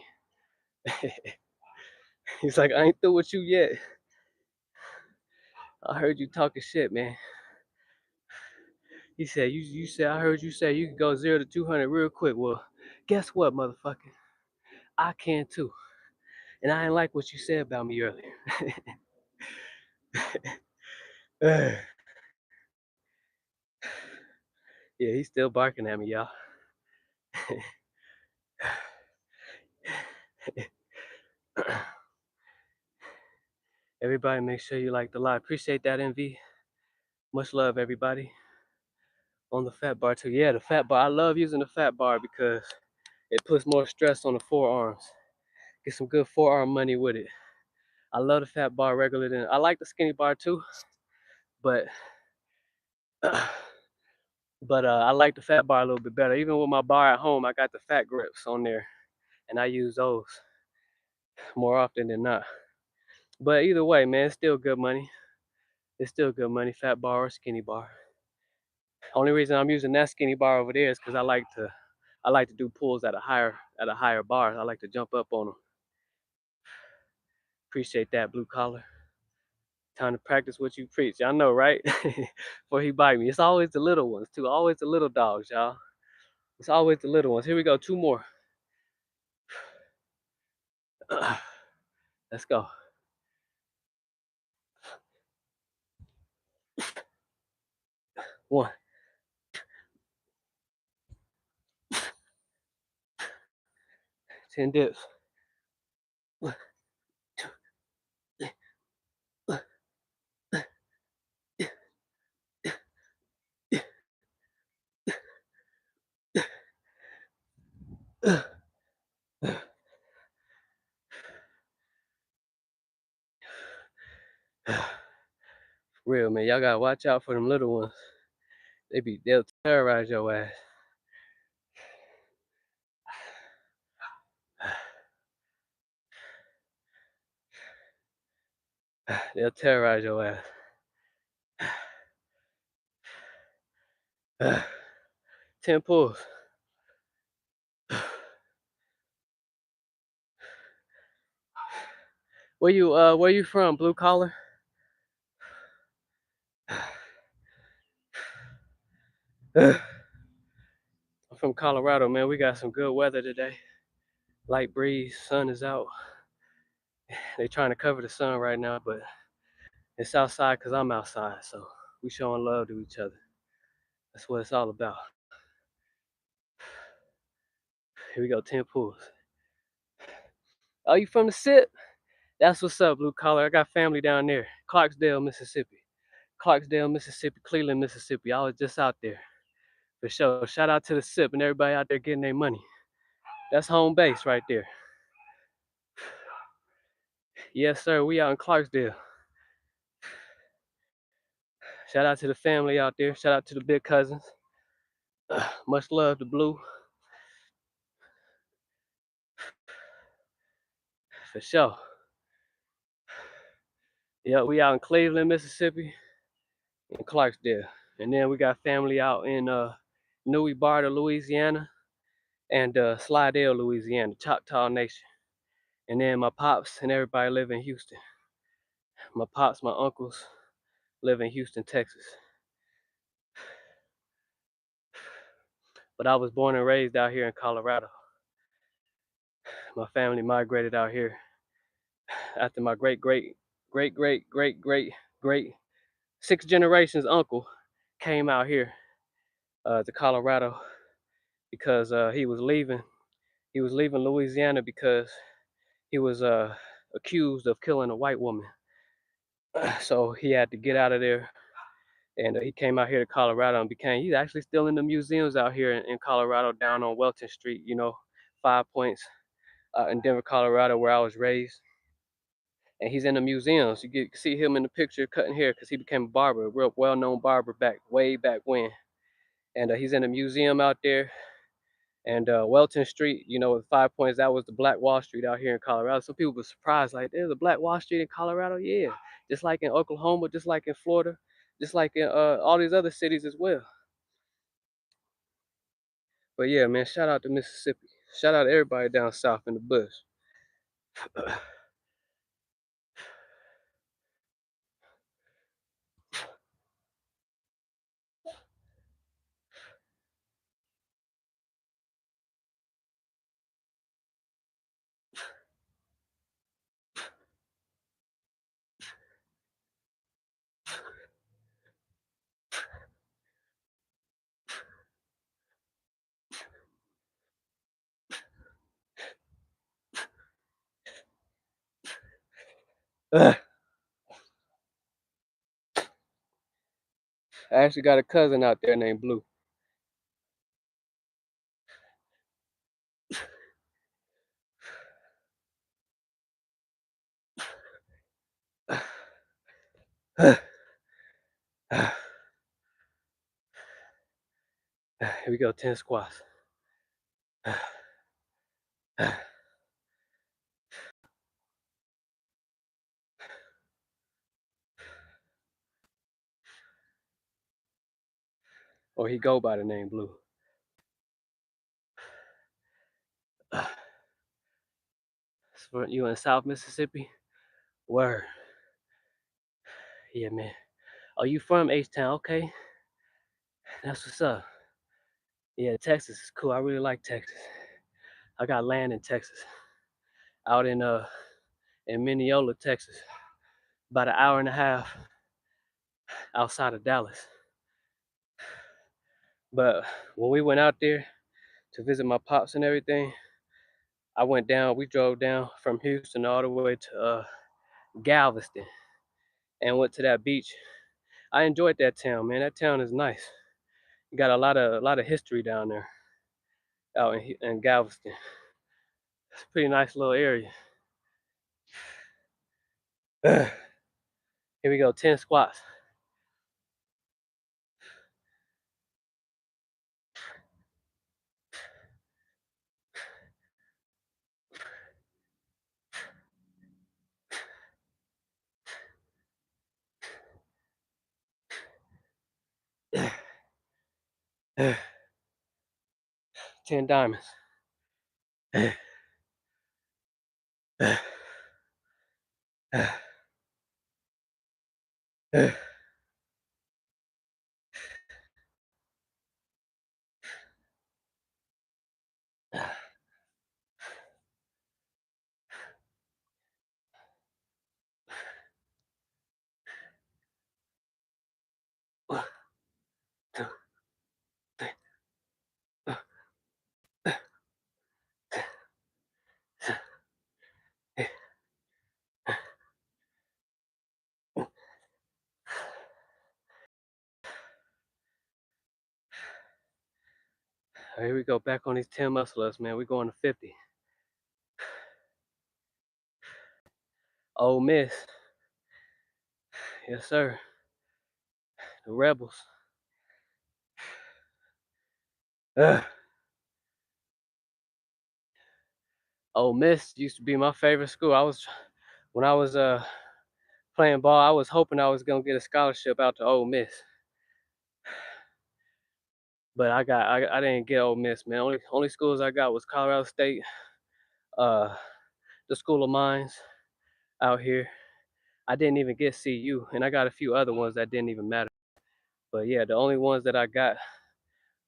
He's like, I ain't through with you yet. I heard you talking shit, man. He said, you said, I heard you say you can go 0 to 200 real quick. Well, guess what, motherfucker? I can too. And I ain't like what you said about me earlier. Yeah, he's still barking at me, y'all. Everybody, make sure you like the live. Appreciate that, MV. Much love, everybody. On the fat bar, too. Yeah, the fat bar. I love using the fat bar because it puts more stress on the forearms. Get some good forearm money with it. I love the fat bar regular than I like the skinny bar too, but I like the fat bar a little bit better. Even with my bar at home, I got the fat grips on there, and I use those more often than not. But either way, man, it's still good money. It's still good money, fat bar or skinny bar. Only reason I'm using that skinny bar over there is because I like to do pulls at a higher bar. I like to jump up on them. Appreciate that, blue collar. Time to practice what you preach. Y'all know, right? Before he bite me. It's always the little ones too. Always the little dogs, y'all. It's always the little ones. Here we go. 2 more. Let's go. 1, 10 dips. 1, 2, 3. Real, man. Y'all gotta watch out for them little ones. They'll terrorize your ass. They'll terrorize your ass. 10 pulls. Where you from, blue collar? I'm from Colorado, man. We got some good weather today. Light breeze, sun is out. They trying to cover the sun right now, but it's outside because I'm outside. So we showing love to each other. That's what it's all about. Here we go, 10 pulls. Oh, you from the SIP? That's what's up, blue collar. I got family down there. Clarksdale, Mississippi. Clarksdale, Mississippi, Cleveland, Mississippi. I was just out there. For sure. Shout out to the SIP and everybody out there getting their money. That's home base right there. Yes, sir. We out in Clarksdale. Shout out to the family out there. Shout out to the big cousins. Much love to Blue. For sure. Yeah, we out in Cleveland, Mississippi, and Clarksdale. And then we got family out in Newey Bar to Louisiana, and Slidell, Louisiana, Choctaw Nation. And then my pops and everybody live in Houston. My pops, my uncles live in Houston, Texas. But I was born and raised out here in Colorado. My family migrated out here after my great 6 generations uncle came out here to Colorado because he was leaving. He was leaving Louisiana because he was accused of killing a white woman. So he had to get out of there, and he came out here to Colorado and became. He's actually still in the museums out here in Colorado, down on Welton Street. You know, 5 Points in Denver, Colorado, where I was raised. And he's in the museums. You can see him in the picture cutting hair because he became a barber, a real well-known barber way back when. And he's in a museum out there. And Welton Street, you know, with 5 Points, that was the Black Wall Street out here in Colorado. Some people were surprised, like, there's a Black Wall Street in Colorado? Yeah, just like in Oklahoma, just like in Florida, just like in all these other cities as well. But yeah, man, shout out to Mississippi. Shout out to everybody down south in the bush. I actually got a cousin out there named Blue. Here we go, 10 squats. Or he go by the name Blue. So you in South Mississippi? Word. Yeah, man. Oh, you from H-Town? Okay. That's what's up. Yeah, Texas is cool. I really like Texas. I got land in Texas. Out in Mineola, Texas. About an hour and a half outside of Dallas. But when we went out there to visit my pops and everything, we drove down from Houston all the way to Galveston and went to that beach. I enjoyed that town, man. That town is nice. You got a lot of history down there out in Galveston. It's a pretty nice little area. Here we go, 10 squats. uh, 10 diamonds. 1, 2, 3. Here we go, back on these 10 muscle ups, man. We're going to 50. Ole Miss. Yes, sir. The Rebels. Ole Miss used to be my favorite school. When I was playing ball, I was hoping I was gonna get a scholarship out to Ole Miss. But I didn't get Ole Miss, man. Only schools I got was Colorado State, uh, the School of Mines out here. I didn't even get CU, and I got a few other ones that didn't even matter. But yeah, the only ones that I got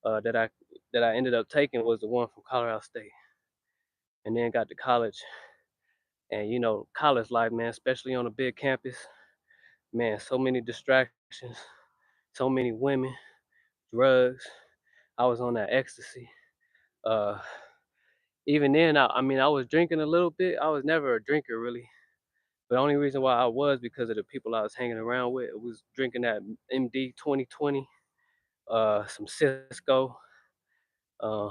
uh, that I that I ended up taking was the one from Colorado State, and then got to college. And college life, man, especially on a big campus, man, so many distractions, so many women, drugs. I was on that ecstasy. Uh, Even then, I mean, I was drinking a little bit. I was never a drinker really. But the only reason why I was because of the people I was hanging around with. It was drinking that MD 2020, some Cisco. Uh,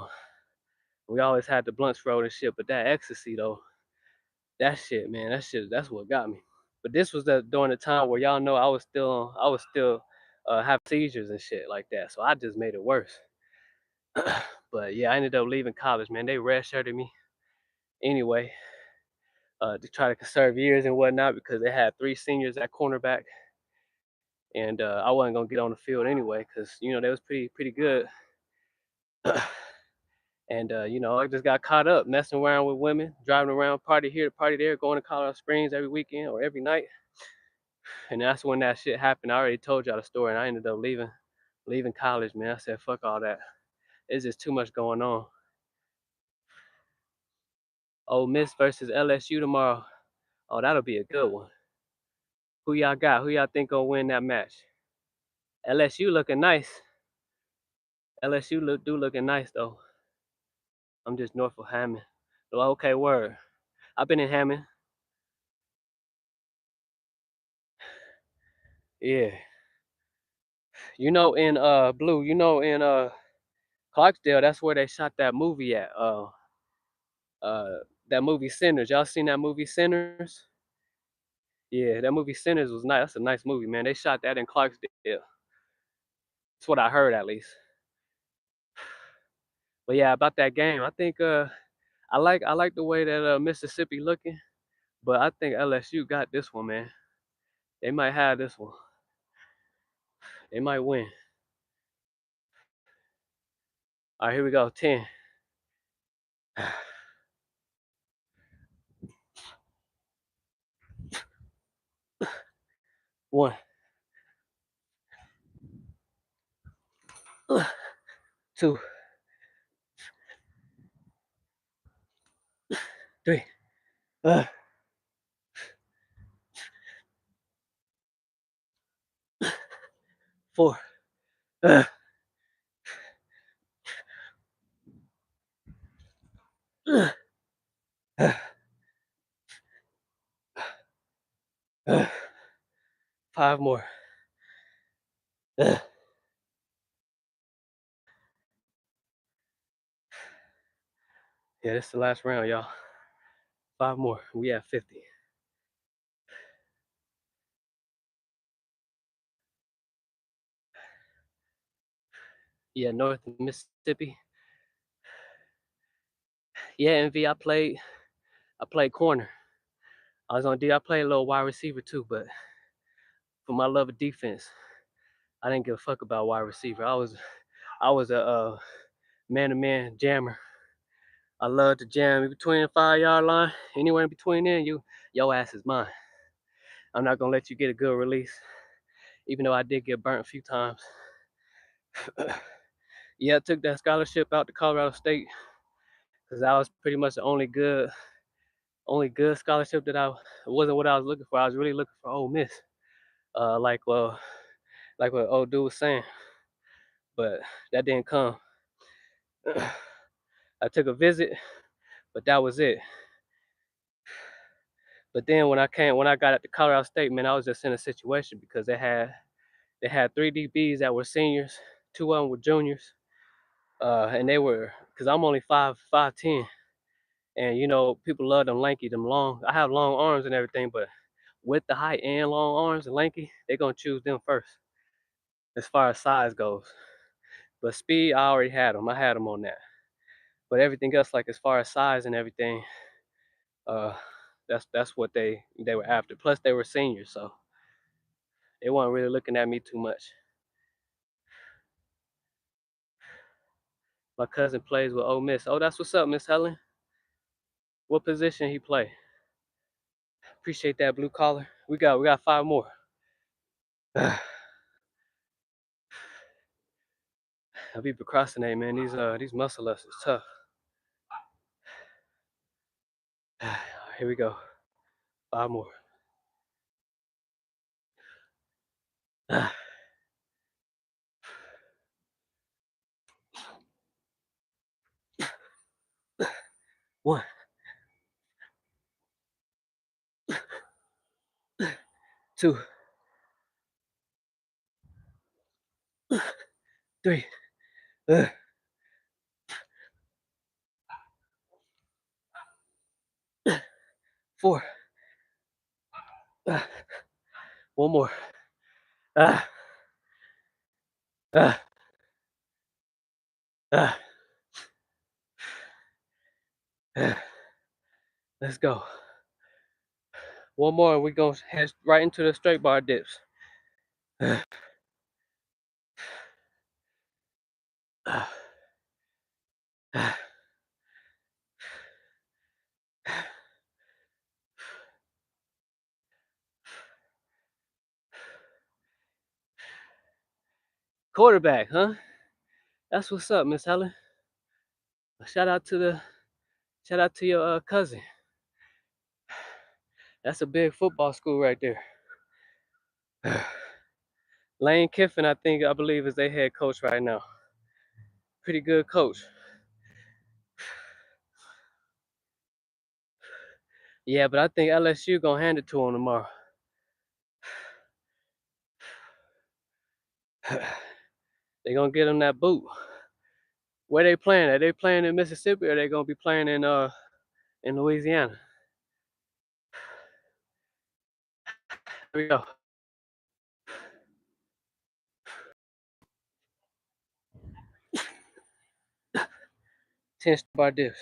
we always had the blunts rolled and shit. But that ecstasy though, that shit, man, that's what got me. But this was during the time where y'all know I was still having seizures and shit like that. So I just made it worse. But yeah, I ended up leaving college, man. They redshirted me anyway, to try to conserve years and whatnot because they had three seniors at cornerback, and I wasn't gonna get on the field anyway because they was pretty good. And I just got caught up messing around with women, driving around, party here, party there, going to Colorado Springs every weekend or every night. And that's when that shit happened. I already told y'all the story, and I ended up leaving college, man. I said, fuck all that. It's just too much going on. Ole Miss versus LSU tomorrow. Oh, that'll be a good one. Who y'all got? Who y'all think gonna win that match? LSU looking nice. LSU looking nice though. I'm just north of Hammond. Oh, okay, word. I've been in Hammond. Yeah. In Blue, in Clarksdale, that's where they shot that movie at. Uh that movie Sinners. Y'all seen that movie Sinners? Yeah, that movie Sinners was nice. That's a nice movie, man. They shot that in Clarksdale. That's what I heard at least. But yeah, about that game, I think I like the way that Mississippi looking, but I think LSU got this one, man. They might have this one. They might win. All right, here we go. 10. One, two, three, uh, 4, uh, uh, uh, uh, 5 more. Uh. Yeah, this is the last round, y'all. 5 more. We at 50. Yeah, North Mississippi. Yeah, MV. I played corner. I was on D. I played a little wide receiver too, but for my love of defense, I didn't give a fuck about wide receiver. I was a man-to-man jammer. I love to jam in between the 5 yard line. Anywhere in between there, your ass is mine. I'm not gonna let you get a good release, even though I did get burnt a few times. Yeah, I took that scholarship out to Colorado State because that was pretty much the only good scholarship that it wasn't what I was looking for. I was really looking for Ole Miss, uh, like well, like what old dude was saying, but that didn't come. I took a visit, but that was it. But then when I got at the Colorado State, man, I was just in a situation because they had 3 DBs that were seniors, 2 of them were juniors, and they were because I'm only 5'10", and people love them lanky, them long. I have long arms and everything, but with the height and long arms and lanky, they're gonna choose them first as far as size goes. But speed, I already had them. I had them on that. But everything else, like as far as size and everything, uh, that's what they were after. Plus, they were seniors, so they weren't really looking at me too much. My cousin plays with Ole Miss. Oh, that's what's up, Miss Helen. What position he play? Appreciate that, blue collar. We got 5 more. I be procrastinating, man. These muscle ups is tough. Here we go. 5 more. 1, 2, 3, 4. 1 more. Ah, ah, ah, ah. Let's go. 1 more, and we gonna head right into the straight bar dips. Quarterback, huh? That's what's up, Miss Helen. Shout out to your cousin. That's a big football school right there. Lane Kiffin, I believe, is their head coach right now. Pretty good coach. Yeah, but I think LSU gonna hand it to him tomorrow. They gonna get him that boot. Where they playing? Are they playing in Mississippi, or they gonna be playing in Louisiana? Here we go. 10 bar dips.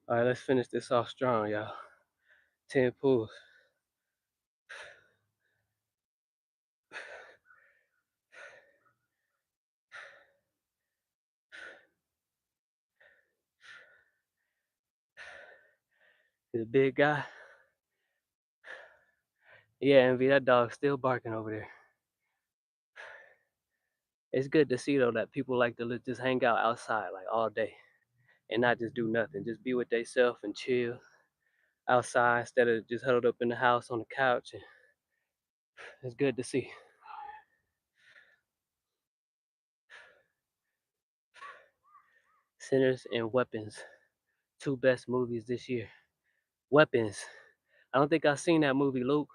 All right, let's finish this off strong, y'all. 10 pulls. He's a big guy. Yeah, Envy, that dog's still barking over there. It's good to see though that people like to just hang out outside like all day and not just do nothing. Just be with themselves and chill outside instead of just huddled up in the house on the couch. It's good to see. Sinners and Weapons, 2 best movies this year. Weapons. I don't think I've seen that movie, Luke.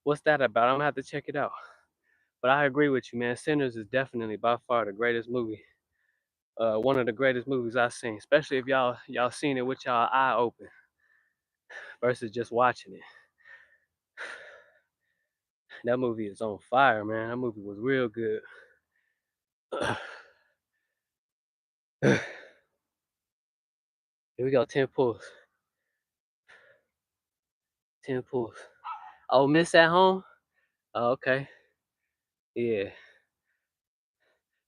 What's that about? I'm gonna have to check it out. But I agree with you, man. Sinners is definitely by far the greatest movie. One of the greatest movies I've seen, especially if y'all seen it with y'all eye open versus just watching it. That movie is on fire, man. That movie was real good. Here we go, 10 pulls. 10 pulls. Oh, Miss at home? Oh, okay. Yeah.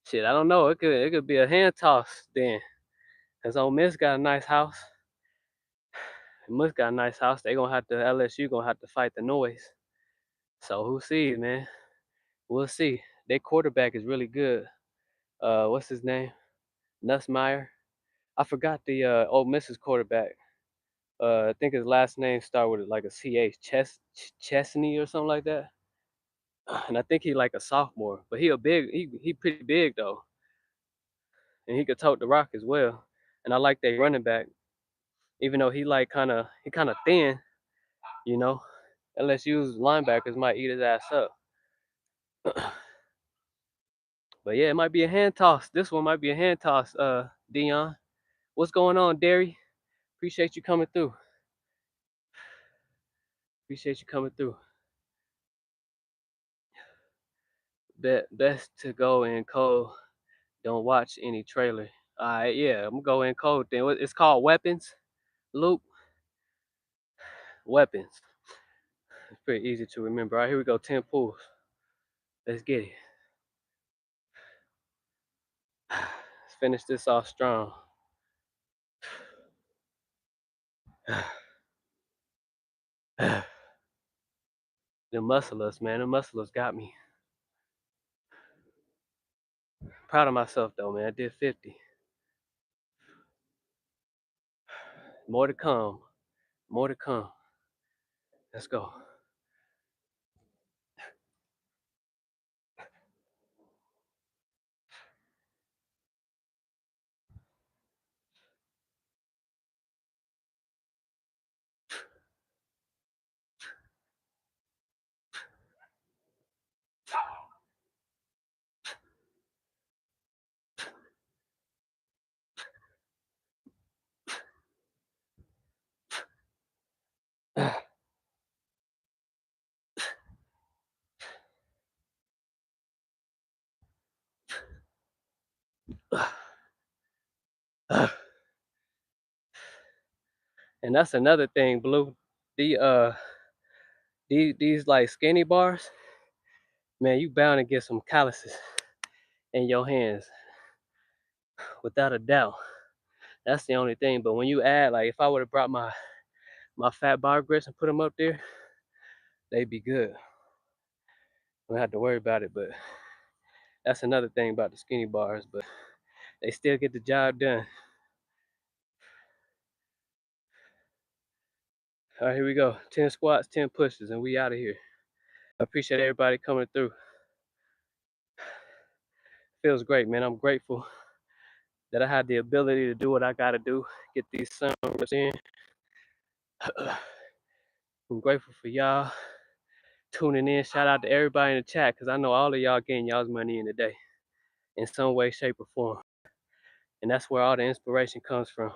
Shit, I don't know. It could be a hand toss then. Cause Ole Miss got a nice house. Miss got a nice house. LSU gonna have to fight the noise. So who sees, man? We'll see. Their quarterback is really good. What's his name? Nussmeyer. I forgot the Ole Miss's quarterback. I think his last name started with like a CH, Chesney or something like that. And I think he like a sophomore, but he pretty big though, and he could tote the rock as well. And I like that running back, even though he kind of thin, you know. LSU's linebackers might eat his ass up. But yeah, it might be a hand toss. This one might be a hand toss. Dion, what's going on, Derry? Appreciate you coming through. Appreciate you coming through. Best to go in cold. Don't watch any trailer. Alright, yeah, I'm gonna go in cold then. It's called Weapons. Loop. Weapons. It's pretty easy to remember. Alright, here we go. 10 pulls. Let's get it. Let's finish this off strong. The musclers, man. The musclers got me. Proud of myself though, man. I did 50. More to come. More to come. Let's go. And that's another thing, Blue. The these like skinny bars, man, you bound to get some calluses in your hands, without a doubt. That's the only thing. But when you add, like, if I would have brought my fat bar grits and put them up there, they'd be good. I don't have to worry about it. But that's another thing about the skinny bars. But they still get the job done. All right, here we go. 10 squats, 10 pushes, and we out of here. I appreciate everybody coming through. Feels great, man. I'm grateful that I had the ability to do what I gotta do, get these sunrips in. I'm grateful for y'all tuning in. Shout out to everybody in the chat, because I know all of y'all getting y'all's money in today in some way, shape, or form. And that's where all the inspiration comes from.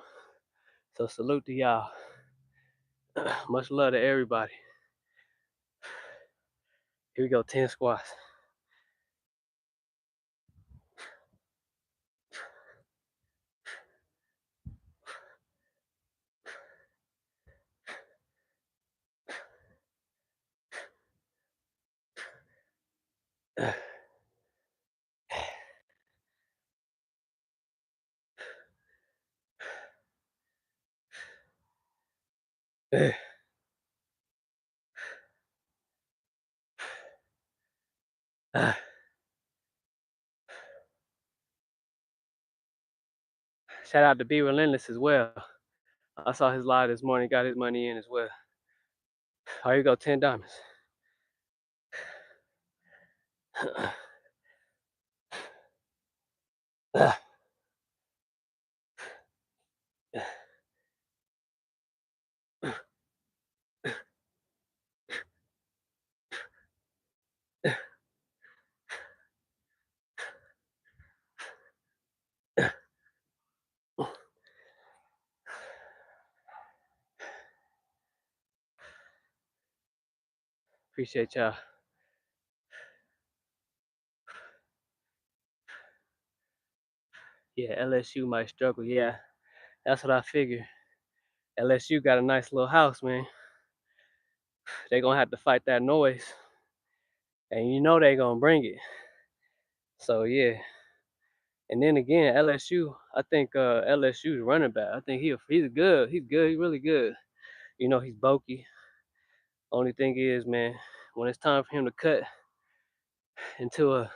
So salute to y'all. Much love to everybody. Here we go, 10 squats. Shout out to Be Relentless as well. I saw his live this morning, got his money in as well. Here you go, 10 diamonds. Appreciate y'all. Yeah, LSU might struggle. Yeah, that's what I figure. LSU got a nice little house, man. They gonna have to fight that noise, and you know they gonna bring it. So yeah. And then again, LSU, I think LSU's running back. I think he's good. He's good. He's really good. You know, he's bulky. Only thing is, man, when it's time for him to cut into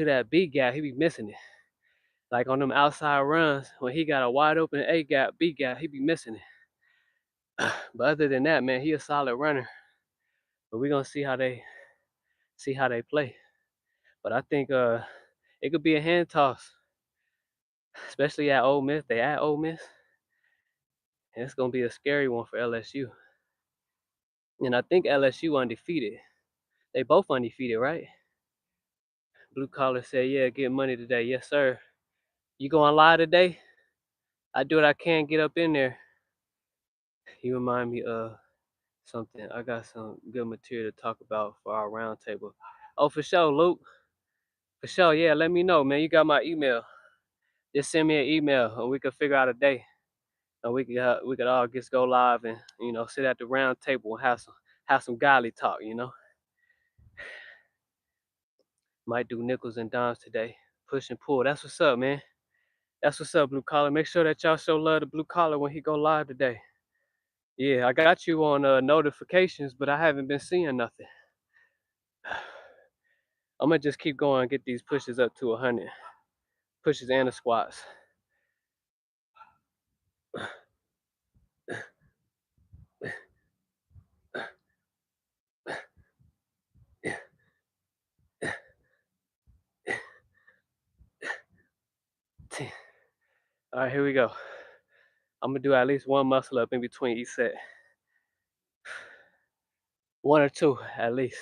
that B gap, he be missing it. Like on them outside runs, when he got a wide open A gap, B gap, he be missing it. But other than that, man, he a solid runner. But we gonna see how they play. But I think it could be a hand toss, especially at Ole Miss. They at Ole Miss, and it's gonna be a scary one for LSU. And I think LSU undefeated. They both undefeated, right? Blue Collar said, yeah, get money today. Yes, sir. You going live today? I do what I can, get up in there. You remind me of something. I got some good material to talk about for our roundtable. Oh, for sure, Luke. For sure, yeah. Let me know, man. You got my email. Just send me an email, and we could figure out a day, and we could all just go live and sit at the round table and have some godly talk. Might do nickels and dimes today. Push and pull. That's what's up, man. That's what's up, blue collar. Make sure that y'all show love to blue collar when he go live today. Yeah, I got you on notifications, but I haven't been seeing nothing. I'm gonna just keep going and get these pushes up to 100. Pushes and the squats. All right, here we go. I'm gonna do at least one muscle up in between each set. One or two at least.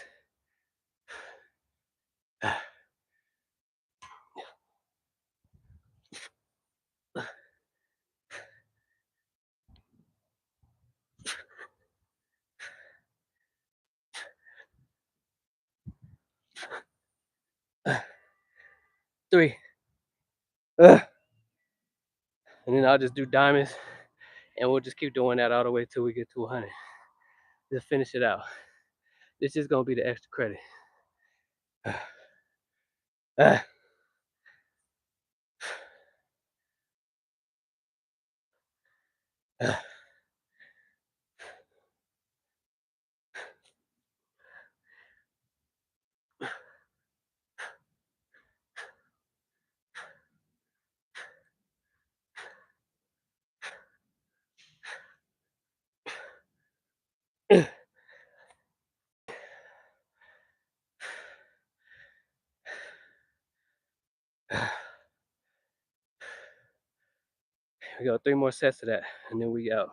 3. And then I'll just do diamonds, and we'll just keep doing that all the way till we get to 100. Just finish it out. This is gonna be the extra credit. We got 3 more sets of that, and then we out.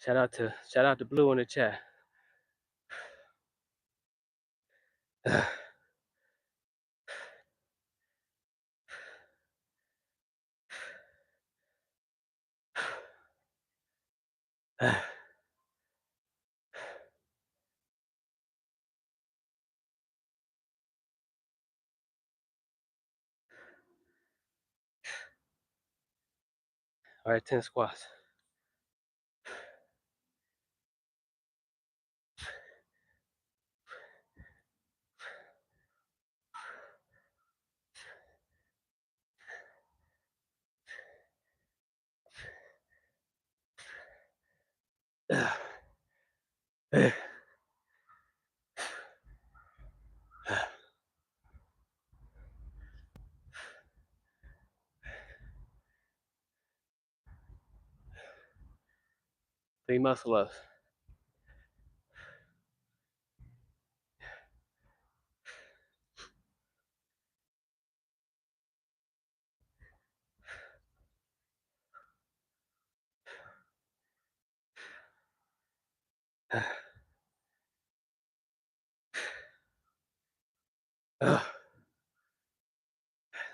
Shout out to Blue in the chat. All right, 10 squats. Three muscle ups.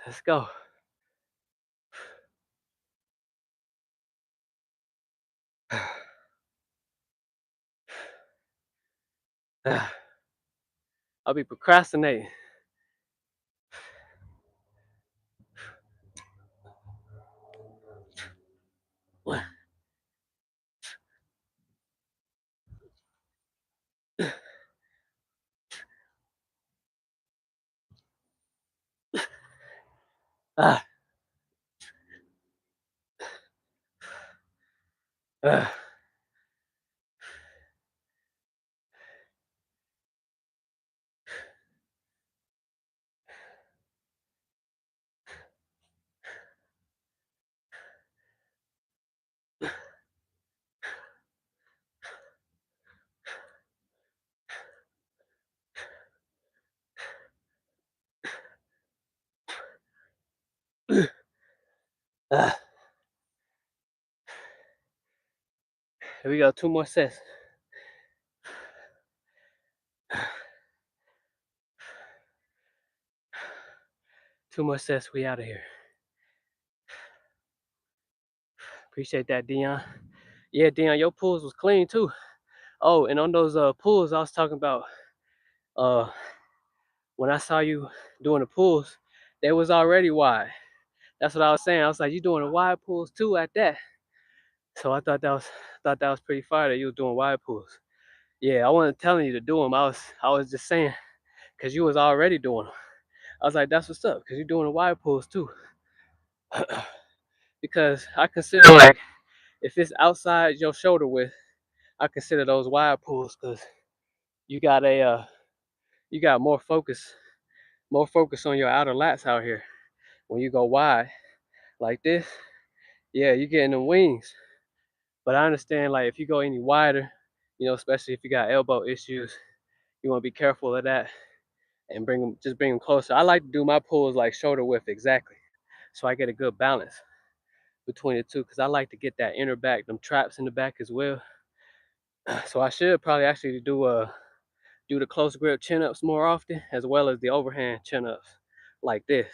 Let's go. I'll be procrastinating. Ah. Ah. Here we go. 2 more sets. 2 more sets. We out of here. Appreciate that, Dion. Yeah, Dion, your pulls was clean too. Oh, and on those pulls I was talking about, uh when I saw you doing the pulls, they was already wide. That's what I was saying. I was like, you doing the wide pulls too at that. So I thought that was pretty fire that you was doing wide pulls. Yeah, I wasn't telling you to do them. I was just saying because you was already doing them. I was like, that's what's up, because you're doing the wide pulls too. Because I consider, like, if it's outside your shoulder width, I consider those wide pulls because you got you got more focus on your outer lats out here. When you go wide like this, yeah, you're getting the wings. But I understand, like, if you go any wider, especially if you got elbow issues, you want to be careful of that and bring them closer. I like to do my pulls like shoulder width exactly, so I get a good balance between the two, because I like to get that inner back, them traps in the back as well. So I should probably actually do the close grip chin ups more often, as well as the overhand chin ups like this,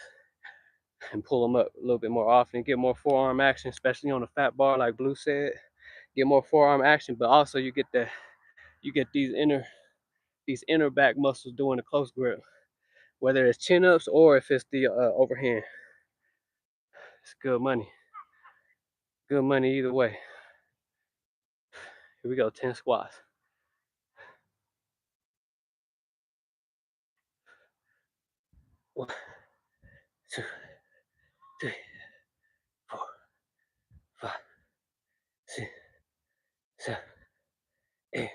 and pull them up a little bit more often, get more forearm action, especially on a fat bar like Blue said. Get more forearm action, but also you get these inner back muscles doing the close grip, whether it's chin ups or if it's the overhand. It's good money. Good money either way. Here we go, 10 squats. 1, 2, 3, 4, 5, 6, 7, 8.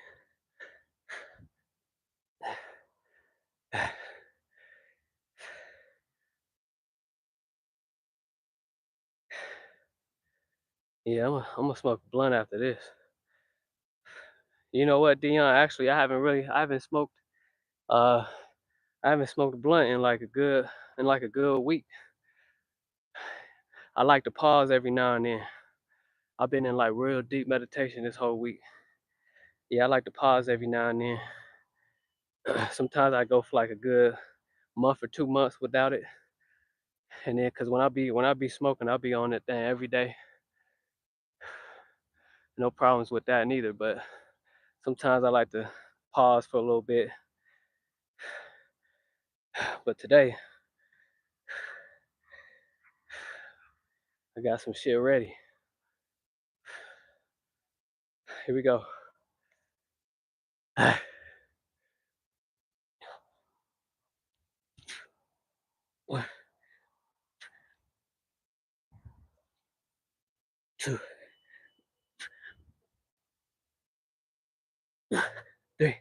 Yeah, I'm gonna smoke a blunt after this. You know what, Dion? Actually, uh I haven't smoked a blunt in like a good week. I like to pause every now and then. I've been in like real deep meditation this whole week. Yeah, I like to pause every now and then. Sometimes I go for like a good month or 2 months without it, and then because when I be smoking, I'll be on that thing every day. No problems with that neither. But sometimes I like to pause for a little bit. But today I got some shit ready. Here we go. 1, 2, 3.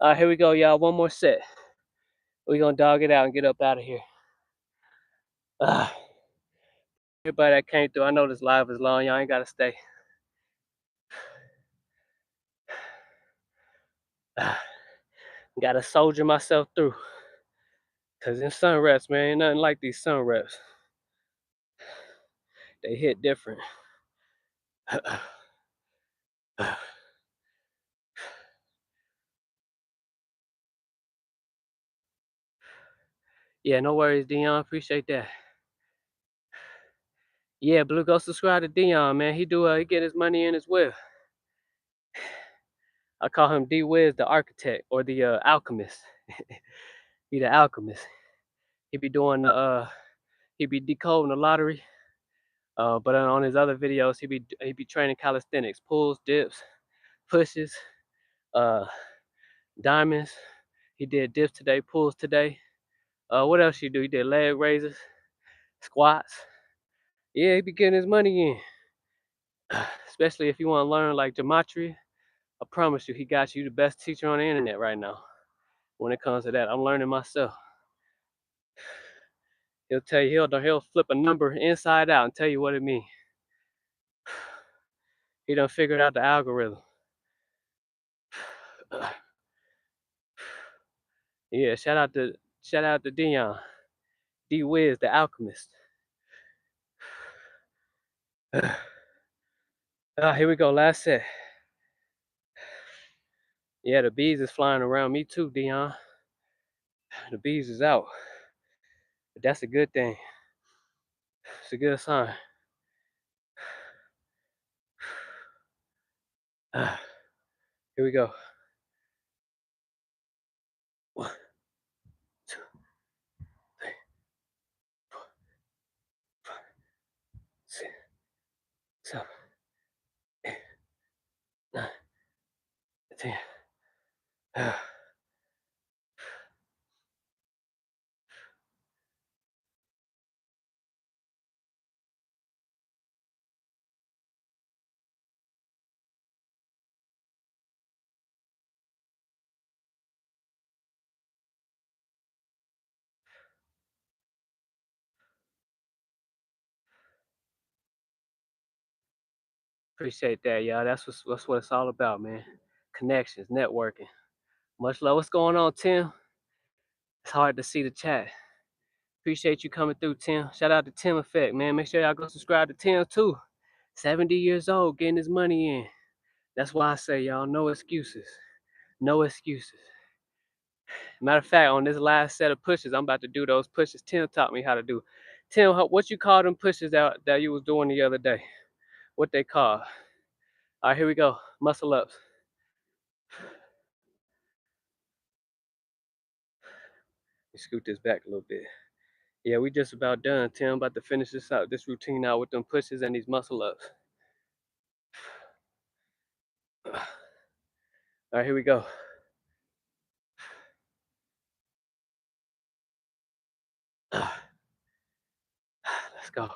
All right, here we go, y'all. One more set. We're gonna dog it out and get up out of here. Everybody that came through, I know this live is long. Y'all ain't gotta stay. Gotta soldier myself through. Cause in sun reps, man, ain't nothing like these sun reps. They hit different. Yeah, no worries, Dion. Appreciate that. Yeah, Blue, go subscribe to Dion, man. He get his money in as well. I call him D Wiz, the architect, or the alchemist. He the alchemist. He be doing he be decoding the lottery. But on his other videos, he be training calisthenics, pulls, dips, pushes, uh, diamonds. He did dips today, pulls today. What else you do? He did leg raises, squats. Yeah, he be getting his money in. Especially if you want to learn like gematria. I promise you, he got you the best teacher on the internet right now. When it comes to that, I'm learning myself. He'll tell you, he'll flip a number inside out and tell you what it means. He done figured out the algorithm. Yeah, shout out to Dion, D Wiz, the alchemist. Here we go, last set. Yeah, the bees is flying around me too, Dion. The bees is out. But that's a good thing. It's a good sign. Here we go. 1, 2, 3, 4, 5, 6, 7, 8, 9, 10. Appreciate that, y'all. That's what it's all about, man. Connections, networking. Much love. What's going on, Tim? It's hard to see the chat. Appreciate you coming through, Tim. Shout out to Tim Effect, man. Make sure y'all go subscribe to Tim too. 70 years old, getting his money in. That's why I say, y'all, no excuses. No excuses. Matter of fact, on this last set of pushes, I'm about to do those pushes Tim taught me how to do. Tim, what you call them pushes that you was doing the other day? What they call? All right, here we go. Muscle ups. Let me scoot this back a little bit. Yeah, we just about done, Tim. About to finish this routine out with them pushes and these muscle ups. All right, here we go. Let's go.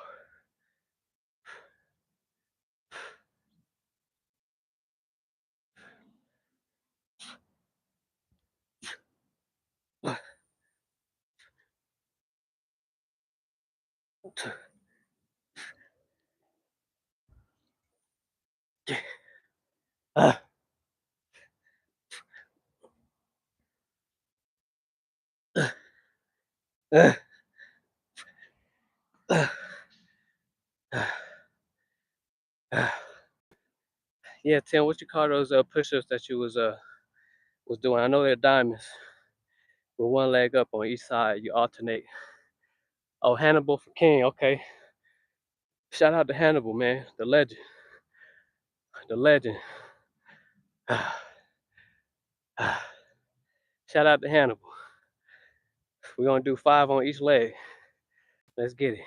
Yeah, Tim, what you call those push-ups that you was doing? I know they're diamonds. With one leg up on each side, you alternate. Oh, Hannibal for King. Okay. Shout out to Hannibal, man. The legend. The legend. Shout out to Hannibal. We're gonna do 5 on each leg. Let's get it.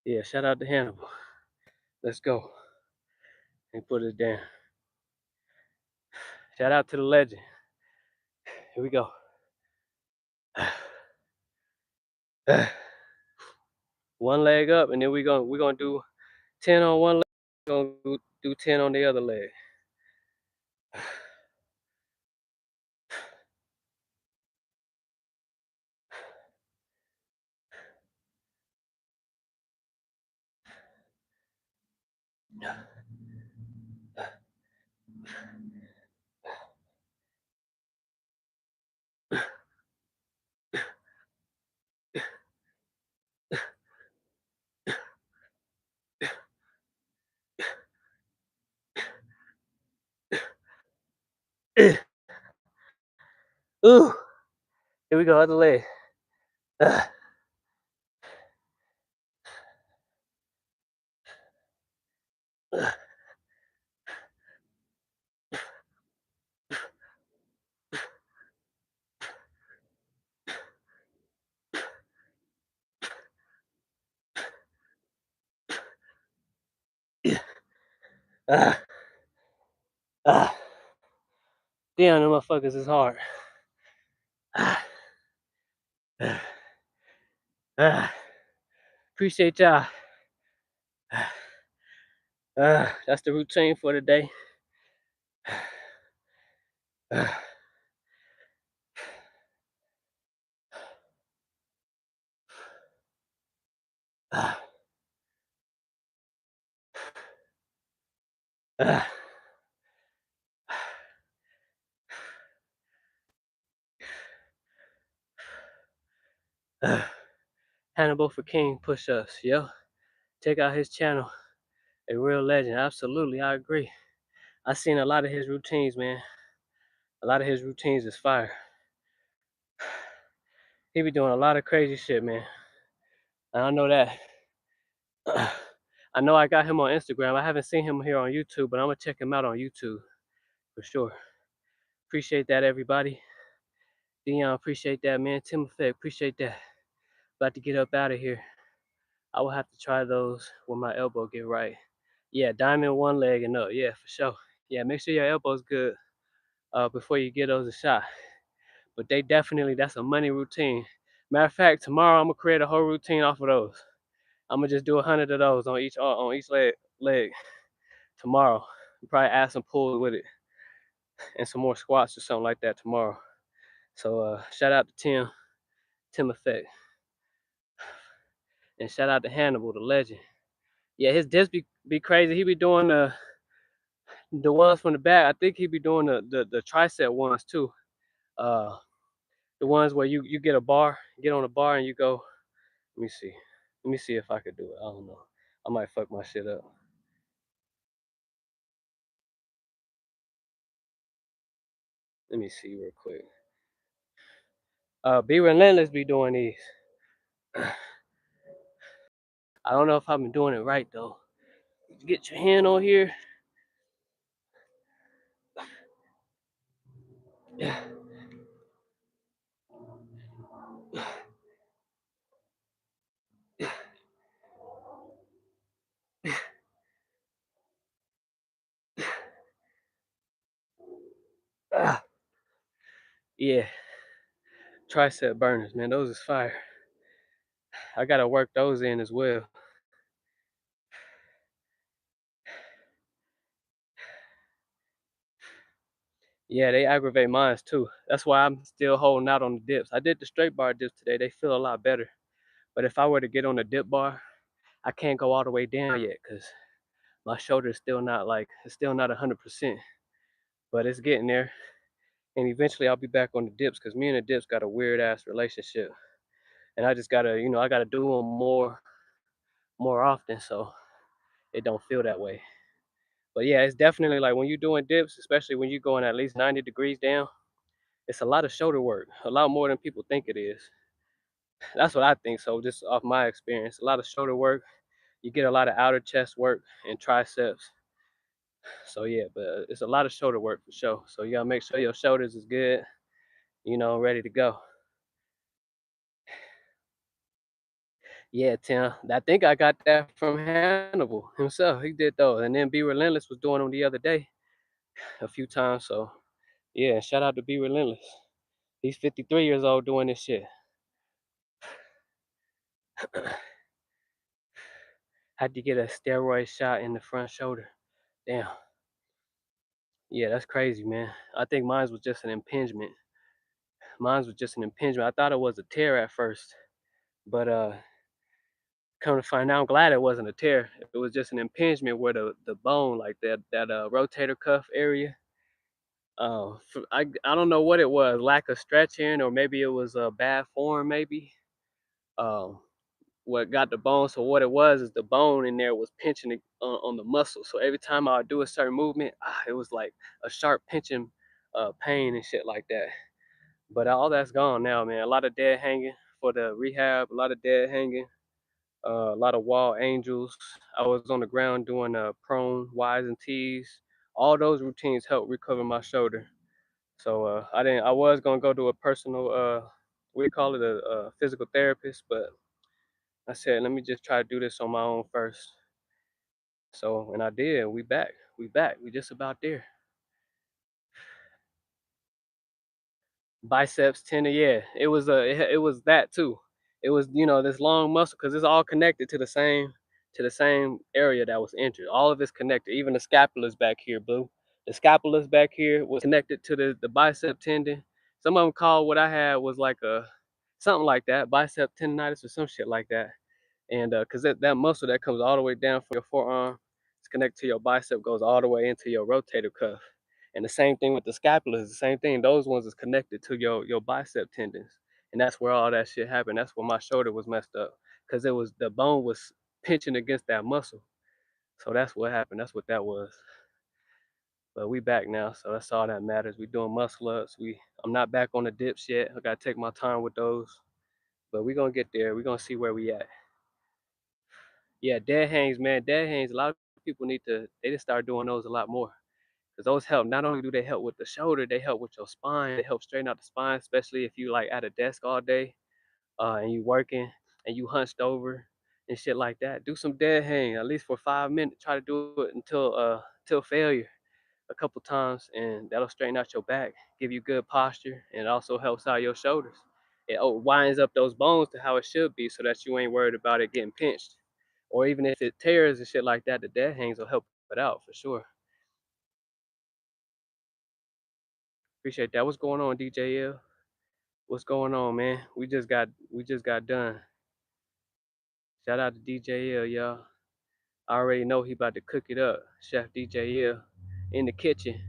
Yeah, shout out to Hannibal. Let's go. And put it down. Shout out to the legend. Here we go. One leg up, and then we're gonna do 10 on one leg. We're gonna do 10 on the other leg. Ooh. Here we go, other leg. Ah, ah. Damn, them motherfuckers is hard. Ah, ah, ah. Appreciate y'all. That's the routine for today. Hannibal for King push-ups. Yo, check out his channel. A real legend. Absolutely, I agree. I seen a lot of his routines, man. A lot of his routines is fire. He be doing a lot of crazy shit, man. And I know that. I know I got him on Instagram. I haven't seen him here on YouTube, but I'm gonna check him out on YouTube for sure. Appreciate that, everybody. Dion, appreciate that, man. Timothy, appreciate that. About to get up out of here. I will have to try those when my elbow get right. Yeah, diamond one leg and up. Yeah, for sure. Yeah, make sure your elbow's good before you give those a shot. But they definitely, that's a money routine. Matter of fact, tomorrow I'm gonna create a whole routine off of those. I'm gonna just do 100 of those on each leg tomorrow. Probably add some pulls with it and some more squats or something like that tomorrow. So shout out to Tim Effect, and shout out to Hannibal, the legend. Yeah, his dips be crazy. He be doing the ones from the back. I think he be doing the tricep ones too. Uh, the ones where you get on a bar and you go. Let me see. Let me see if I could do it. I don't know. I might fuck my shit up. Let me see real quick. Be Relentless be doing these. I don't know if I've been doing it right though. Get your hand on here. Yeah, tricep burners, man. Those is fire. I gotta work those in as well. Yeah, they aggravate mines too. That's why I'm still holding out on the dips. I did the straight bar dips today. They feel a lot better. But if I were to get on the dip bar, I can't go all the way down yet because my shoulder is still not it's still not 100%. But it's getting there. And eventually I'll be back on the dips because me and the dips got a weird ass relationship. And I just gotta, I gotta do them more often so it don't feel that way. But yeah, it's definitely like when you're doing dips, especially when you're going at least 90 degrees down, it's a lot of shoulder work, a lot more than people think it is. That's what I think. So just off my experience, a lot of shoulder work. You get a lot of outer chest work and triceps. So yeah, but it's a lot of shoulder work for sure. So you gotta make sure your shoulders is good, ready to go. Yeah, Tim. I think I got that from Hannibal himself. He did those, and then Be Relentless was doing them the other day a few times. So yeah, shout out to Be Relentless. He's 53 years old doing this shit. Had to get a steroid shot in the front shoulder. Damn. Yeah, that's crazy, man. I think mine was just an impingement. Mine was just an impingement. I thought it was a tear at first, but come to find out, I'm glad it wasn't a tear. It was just an impingement where the bone, like that rotator cuff area. I don't know what it was, lack of stretching, or maybe it was a bad form, maybe. Um, what got the bone? So what it was is the bone in there was pinching it on the muscle. So every time I would do a certain movement, it was like a sharp pinching pain and shit like that. But all that's gone now, man. A lot of dead hanging for the rehab, a lot of dead hanging, a lot of wall angels. I was on the ground doing prone, Y's and T's. All those routines helped recover my shoulder. So I was gonna go to a personal we call it a physical therapist, but I said let me just try to do this on my own first. So and I did. We back. We back. We just about there. Biceps tendon, yeah, it was that too. It was this long muscle because it's all connected to the same area that was injured. All of it's connected. Even the scapula's back here, Blue. The scapula's back here was connected to the bicep tendon. Some of them called what I had was like a something like that, bicep tendonitis or some shit like that. And because that muscle that comes all the way down from your forearm, it's connected to your bicep, goes all the way into your rotator cuff. And the same thing with the scapula is the same thing. Those ones is connected to your bicep tendons. and that's where all that shit happened. That's where my shoulder was messed up, cause it was the bone was pinching against that muscle. So that's what happened. That's what that was. But we back now, so that's all that matters. We doing muscle ups. I'm not back on the dips yet. I gotta take my time with those, but we gonna get there. We gonna see where we at. Yeah, dead hangs, man. Dead hangs. A lot of people they just start doing those a lot more. Because those help. Not only do they help with the shoulder, they help with your spine. They help straighten out the spine, especially if you like at a desk all day, and you working and you hunched over and shit like that. Do some dead hang at least for 5 minutes. Try to do it until failure a couple times, and that'll straighten out your back, give you good posture, and it also helps out your shoulders. It winds up those bones to how it should be, so that you ain't worried about it getting pinched, or even if it tears and shit like that. The dead hangs will help it out for sure. Appreciate that. What's going on, DJL? What's going on, man? We just got done. Shout out to DJL, y'all. I already know he about to cook it up. Chef DJL in the kitchen.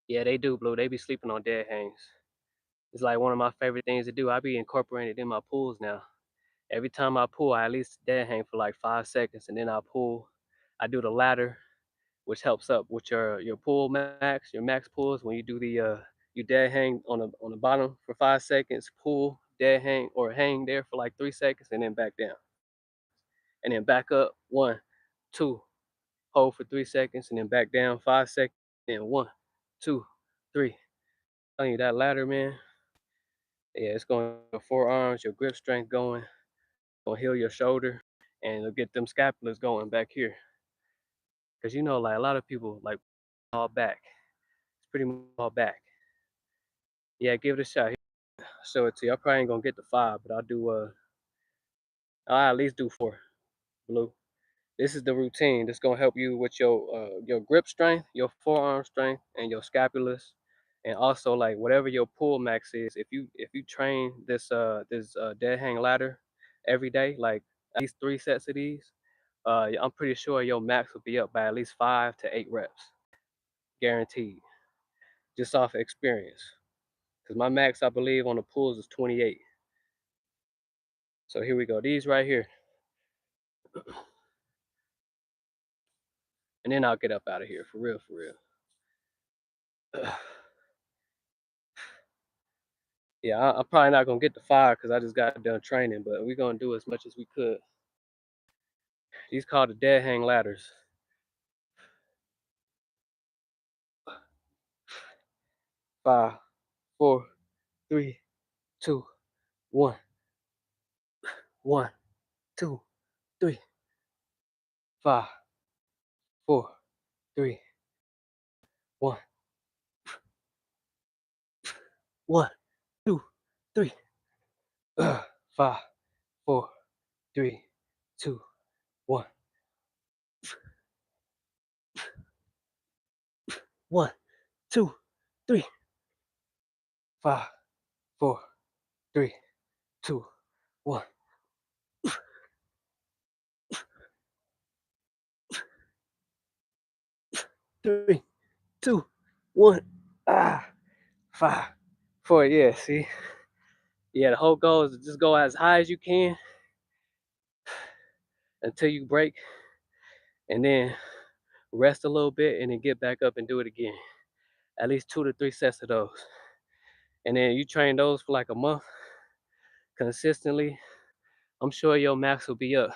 Yeah, they do, Blue. They be sleeping on dead hangs. It's like one of my favorite things to do. I be incorporating it in my pools now. Every time I pull, I at least dead hang for like 5 seconds, and then I pull. I do the ladder, which helps up with your pull max, your max pulls. When you do you dead hang on the bottom for 5 seconds, pull, dead hang, or hang there for like 3 seconds, and then back down, and then back up 1, 2, hold for 3 seconds, and then back down 5 seconds, and 1, 2, 3. I'm telling you that ladder, man. Yeah, it's going to your forearms, your grip strength going, gonna heal your shoulder, and it'll get them scapulas going back here. Cause like a lot of people like all back. It's pretty much all back. Yeah, give it a shot. I'll show it to you. I probably ain't gonna get the 5, but I'll at least do 4. Blue. This is the routine. This gonna help you with your grip strength, your forearm strength, and your scapulas, and also like whatever your pull max is. If you train this dead hang ladder every day, like at least 3 sets of these, I'm pretty sure your max will be up by at least 5 to 8 reps, guaranteed, just off of experience. Cause my max, I believe, on the pulls is 28. So here we go. These right here, and then I'll get up out of here for real, for real. Yeah, I'm probably not gonna get the 5 because I just got done training, but we're gonna do as much as we could. These called the dead hang ladders. 5, 4, 3, 2, 1, 1, 2, 3, 5, 4, 3, 1, 1, 2, 3, 5, 4, 3, 2, 1, 1, 2, 3, 5, 4, 3, 2, 1, 3, 2, 1. 5, 4. Yeah, see. Yeah, the whole goal is to just go as high as you can until you break, and then rest a little bit, and then get back up and do it again. At least 2 to 3 sets of those. And then you train those for like a month consistently. I'm sure your max will be up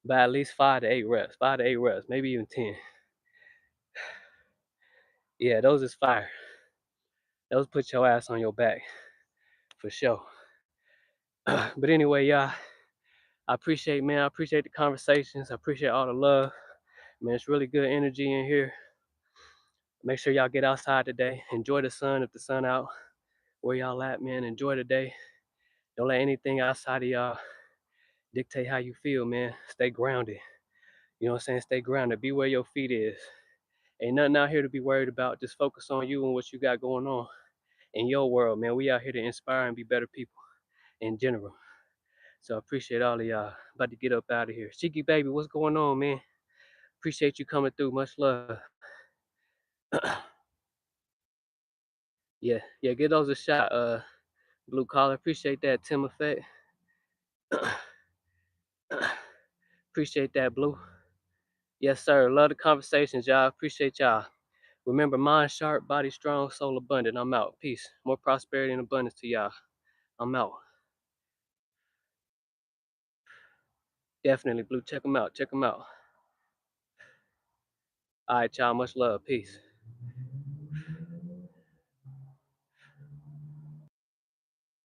by at least 5 to 8 reps, 5 to 8 reps, maybe even 10. Yeah, those is fire. Those put your ass on your back for sure. But anyway, y'all, I appreciate, man. I appreciate the conversations. I appreciate all the love. Man, it's really good energy in here. Make sure y'all get outside today. Enjoy the sun if the sun out. Where y'all at, man? Enjoy the day. Don't let anything outside of y'all dictate how you feel, man. Stay grounded. You know what I'm saying? Stay grounded. Be where your feet is. Ain't nothing out here to be worried about. Just focus on you and what you got going on in your world, man. We out here to inspire and be better people in general. So I appreciate all of y'all. About to get up out of here. Cheeky baby, what's going on, man? Appreciate you coming through. Much love. Yeah, yeah, get those a shot, blue collar. Appreciate that, Tim Effect. Appreciate that, Blue. Yes, sir. Love the conversations, y'all. Appreciate y'all. Remember, mind sharp, body strong, soul abundant. I'm out. Peace. More prosperity and abundance to y'all. I'm out. Definitely, Blue. Check them out. Check them out. All right, y'all. Much love. Peace.